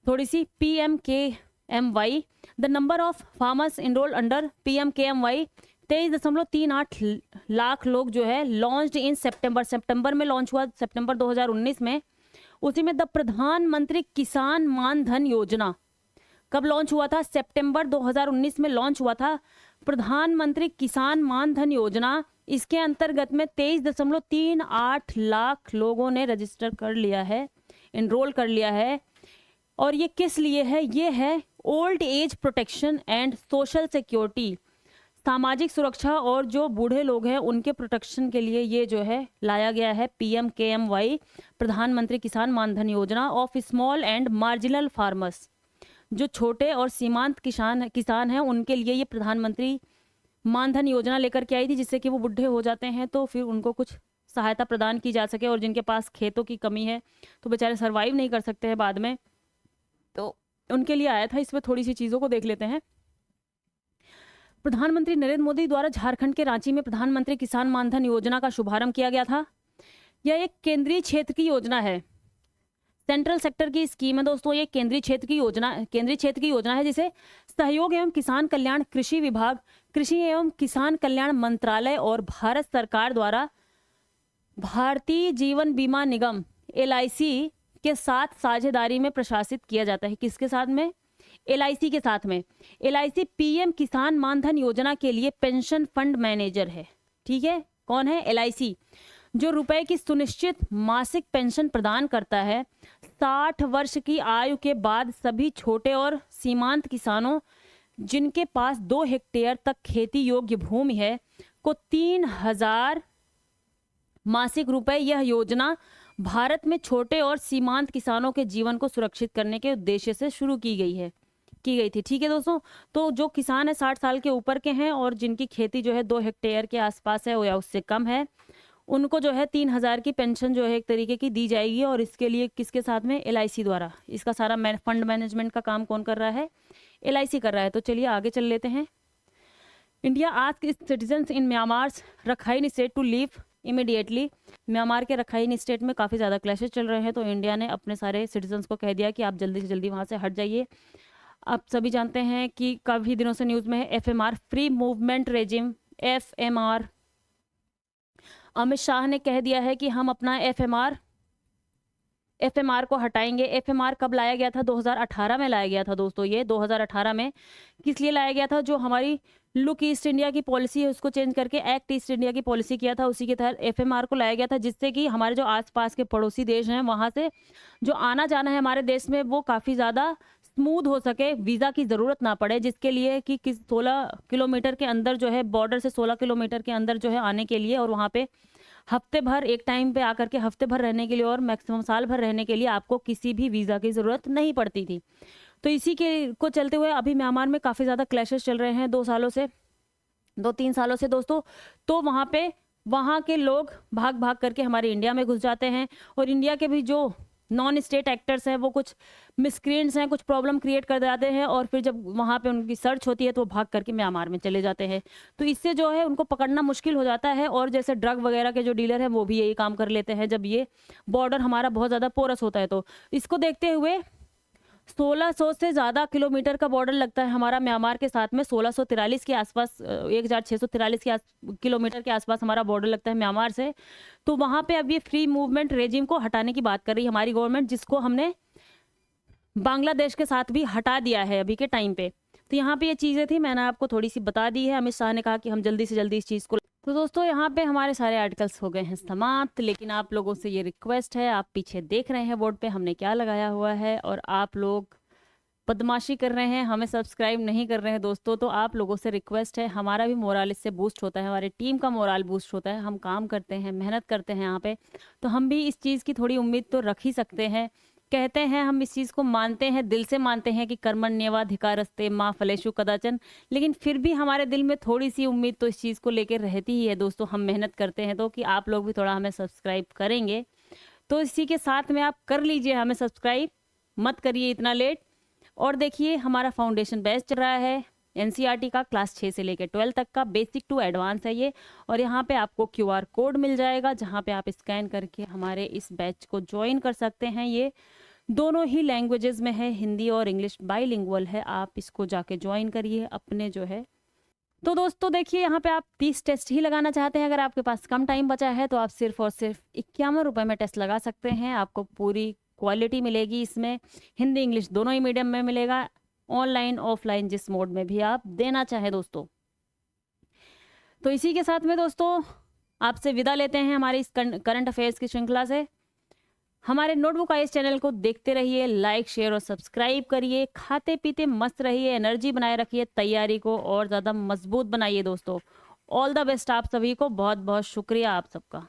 थोड़ी सी PMKMY, the number of farmers enrolled under PMKMY 23.38 lakh लोग जो है लॉन्च्ड इन सितंबर में लॉन्च हुआ, सितंबर 2019 में। उसी में द प्रधानमंत्री किसान मान धन योजना कब लॉन्च हुआ था? सितंबर 2019 में लॉन्च हुआ था प्रधानमंत्री किसान मान धन योजना। इसके अंतर्गत में 23.38 लाख लोगों ने रजिस्टर कर लिया है, इनरोल कर लिया है। और ये किस लिए है? ये है old age protection and social security, सामाजिक सुरक्षा और जो बूढ़े लोग हैं उनके प्रोटेक्शन के लिए ये जो है लाया गया है PMKMY, प्रधानमंत्री किसान मानधन योजना of small and marginal farmers. जो छोटे और सीमांत किसान हैं उनके लिए ये प्रधानमंत्री मानधन योजना लेकर के आई थी, जिससे कि वो बूढ़े हो जाते हैं तो फिर उनको कुछ सहायता प्रदान की जा सके, और जिनके पास खेतों की कमी है तो बेचारे सर्वाइव नहीं कर सकते हैं बाद में, तो उनके लिए आया था। इसमें थोड़ी सी चीज़ों को देख लेते हैं। प्रधानमंत्री नरेंद्र मोदी द्वारा झारखंड के रांची में प्रधानमंत्री किसान मानधन योजना का शुभारंभ किया गया था। यह एक केंद्रीय क्षेत्र की योजना है, सेंट्रल सेक्टर की स्कीम है दोस्तों। ये केंद्रीय क्षेत्र की योजना है जिसे सहयोग एवं किसान कल्याण कृषि विभाग, कृषि एवं किसान कल्याण मंत्रालय और भारत सरकार द्वारा भारतीय जीवन बीमा निगम LIC के साथ साझेदारी में प्रशासित किया जाता है। किसके साथ में? LIC के साथ में। LIC PM किसान मानधन योजना के लिए पेंशन फंड मैनेजर है। ठीक है, कौन है? LIC, जो रुपए की सुनिश्चित मासिक पेंशन प्रदान करता है। 60 वर्ष की आयु के बाद सभी छोटे और सीमांत किसानों जिनके पास 2 हेक्टेयर तक खेती योग्य भूमि है को 3000 मासिक रुपए। यह योजना भारत में छोटे और सीमांत किसानों के जीवन को सुरक्षित करने के उद्देश्य से शुरू की गई थी। ठीक है दोस्तों, तो जो किसान है 60 साल के ऊपर के हैं और जिनकी खेती जो है 2 हेक्टेयर के आसपास है या उससे कम है, उनको जो है 3000 की पेंशन जो है एक तरीके की दी जाएगी। और इसके लिए किसके साथ में? LIC द्वारा। इसका सारा फंड मैनेजमेंट का काम कौन कर रहा है? LIC कर रहा है। तो चलिए आगे चल लेते हैं। India ask its citizens in Myanmar's Rakhine state to leave immediately. Myanmar के रखाइन स्टेट में काफ़ी ज़्यादा क्लैशेस चल रहे हैं, तो इंडिया ने अपने सारे सिटीजन्स को कह दिया कि आप जल्दी से जल्दी वहाँ से हट जाइए। आप सभी जानते हैं कि काफ़ी दिनों से न्यूज़ में है FMR, free movement regime, FMR। Amit Shah ने कह दिया है कि हम अपना FMR को हटाएंगे। FMR कब लाया गया था? 2018 में लाया गया था दोस्तों। ये 2018 में किस लिए लाया गया था? जो हमारी लुक ईस्ट इंडिया की पॉलिसी है उसको चेंज करके एक्ट ईस्ट इंडिया की पॉलिसी किया था, उसी के तहत FMR को लाया गया था, जिससे कि हमारे जो आसपास के पड़ोसी देश हैं वहाँ से जो आना जाना है हमारे देश में वो काफ़ी ज़्यादा स्मूथ हो सके, वीज़ा की ज़रूरत ना पड़े। जिसके लिए कि 16 किलोमीटर के अंदर जो है, बॉर्डर से 16 किलोमीटर के अंदर जो है आने के लिए, और वहाँ पे हफ्ते भर एक टाइम पे आकर के हफ्ते भर रहने के लिए और मैक्सिमम साल भर रहने के लिए आपको किसी भी वीज़ा की ज़रूरत नहीं पड़ती थी। तो इसी के को चलते हुए अभी म्यांमार में काफ़ी ज़्यादा क्लैशेस चल रहे हैं 2-3 सालों से दोस्तों। तो वहाँ के लोग भाग भाग करके हमारे इंडिया में घुस जाते हैं, और इंडिया के भी जो नॉन स्टेट एक्टर्स हैं वो कुछ मिसक्रिएंट्स हैं, कुछ प्रॉब्लम क्रिएट कर जाते हैं, और फिर जब वहाँ पे उनकी सर्च होती है तो वो भाग करके म्यांमार में चले जाते हैं। तो इससे जो है उनको पकड़ना मुश्किल हो जाता है। और जैसे ड्रग वगैरह के जो डीलर हैं वो भी यही काम कर लेते हैं जब ये बॉर्डर हमारा बहुत ज़्यादा पोरस होता है। तो इसको देखते हुए 1600 से ज़्यादा किलोमीटर का बॉर्डर लगता है हमारा म्यांमार के साथ में। 1643 के आसपास, 1643 किलोमीटर के आसपास हमारा बॉर्डर लगता है म्यांमार से। तो वहाँ पे अब ये फ्री मूवमेंट रेजिम को हटाने की बात कर रही है हमारी गवर्नमेंट, जिसको हमने बांग्लादेश के साथ भी हटा दिया है अभी के टाइम पे। तो यहाँ पे ये चीज़ें थी, मैंने आपको थोड़ी सी बता दी है। अमित शाह ने कहा कि हम जल्दी से जल्दी इस चीज़ को। तो दोस्तों यहाँ पे हमारे सारे आर्टिकल्स हो गए हैं समाप्त, लेकिन आप लोगों से ये रिक्वेस्ट है, आप पीछे देख रहे हैं बोर्ड पे हमने क्या लगाया हुआ है, और आप लोग बदमाशी कर रहे हैं, हमें सब्सक्राइब नहीं कर रहे हैं दोस्तों। तो आप लोगों से रिक्वेस्ट है, हमारा भी मोराल इससे बूस्ट होता है, हमारी टीम का मोराल बूस्ट होता है। हम काम करते हैं, मेहनत करते हैं यहाँ पे, तो हम भी इस चीज़ की थोड़ी उम्मीद तो रख ही सकते हैं। कहते हैं, हम इस चीज़ को मानते हैं, दिल से मानते हैं कि कर्मण्येवाधिकारस्ते माँ फलेषु कदाचन, लेकिन फिर भी हमारे दिल में थोड़ी सी उम्मीद तो इस चीज़ को लेकर रहती ही है दोस्तों। हम मेहनत करते हैं तो कि आप लोग भी थोड़ा हमें सब्सक्राइब करेंगे। तो इसी के साथ में आप कर लीजिए हमें सब्सक्राइब, मत करिए इतना लेट। और देखिए हमारा फाउंडेशन बैच चल रहा है NCERT का, क्लास 6 से लेकर 12 तक का, बेसिक टू एडवांस है ये। और यहाँ पे आपको QR कोड मिल जाएगा, जहाँ पे आप स्कैन करके हमारे इस बैच को ज्वाइन कर सकते हैं। ये दोनों ही लैंग्वेजेस में है, हिंदी और इंग्लिश बाईलिंगुअल है। आप इसको जाके ज्वाइन करिए अपने जो है। तो दोस्तों देखिए यहाँ पे आप 30 टेस्ट ही लगाना चाहते हैं, अगर आपके पास कम टाइम बचा है तो आप सिर्फ और सिर्फ 51 रुपये में टेस्ट लगा सकते हैं। आपको पूरी क्वालिटी मिलेगी इसमें, हिंदी इंग्लिश दोनों ही मीडियम में मिलेगा, ऑनलाइन ऑफलाइन जिस मोड में भी आप देना चाहें दोस्तों। तो इसी के साथ में दोस्तों आपसे विदा लेते हैं हमारी इस करंट अफेयर्स की श्रृंखला से। हमारे नोटबुक आईएएस चैनल को देखते रहिए, लाइक शेयर और सब्सक्राइब करिए, खाते पीते मस्त रहिए, एनर्जी बनाए रखिए, तैयारी को और ज़्यादा मजबूत बनाइए दोस्तों। ऑल द बेस्ट आप सभी को, बहुत बहुत शुक्रिया आप सबका।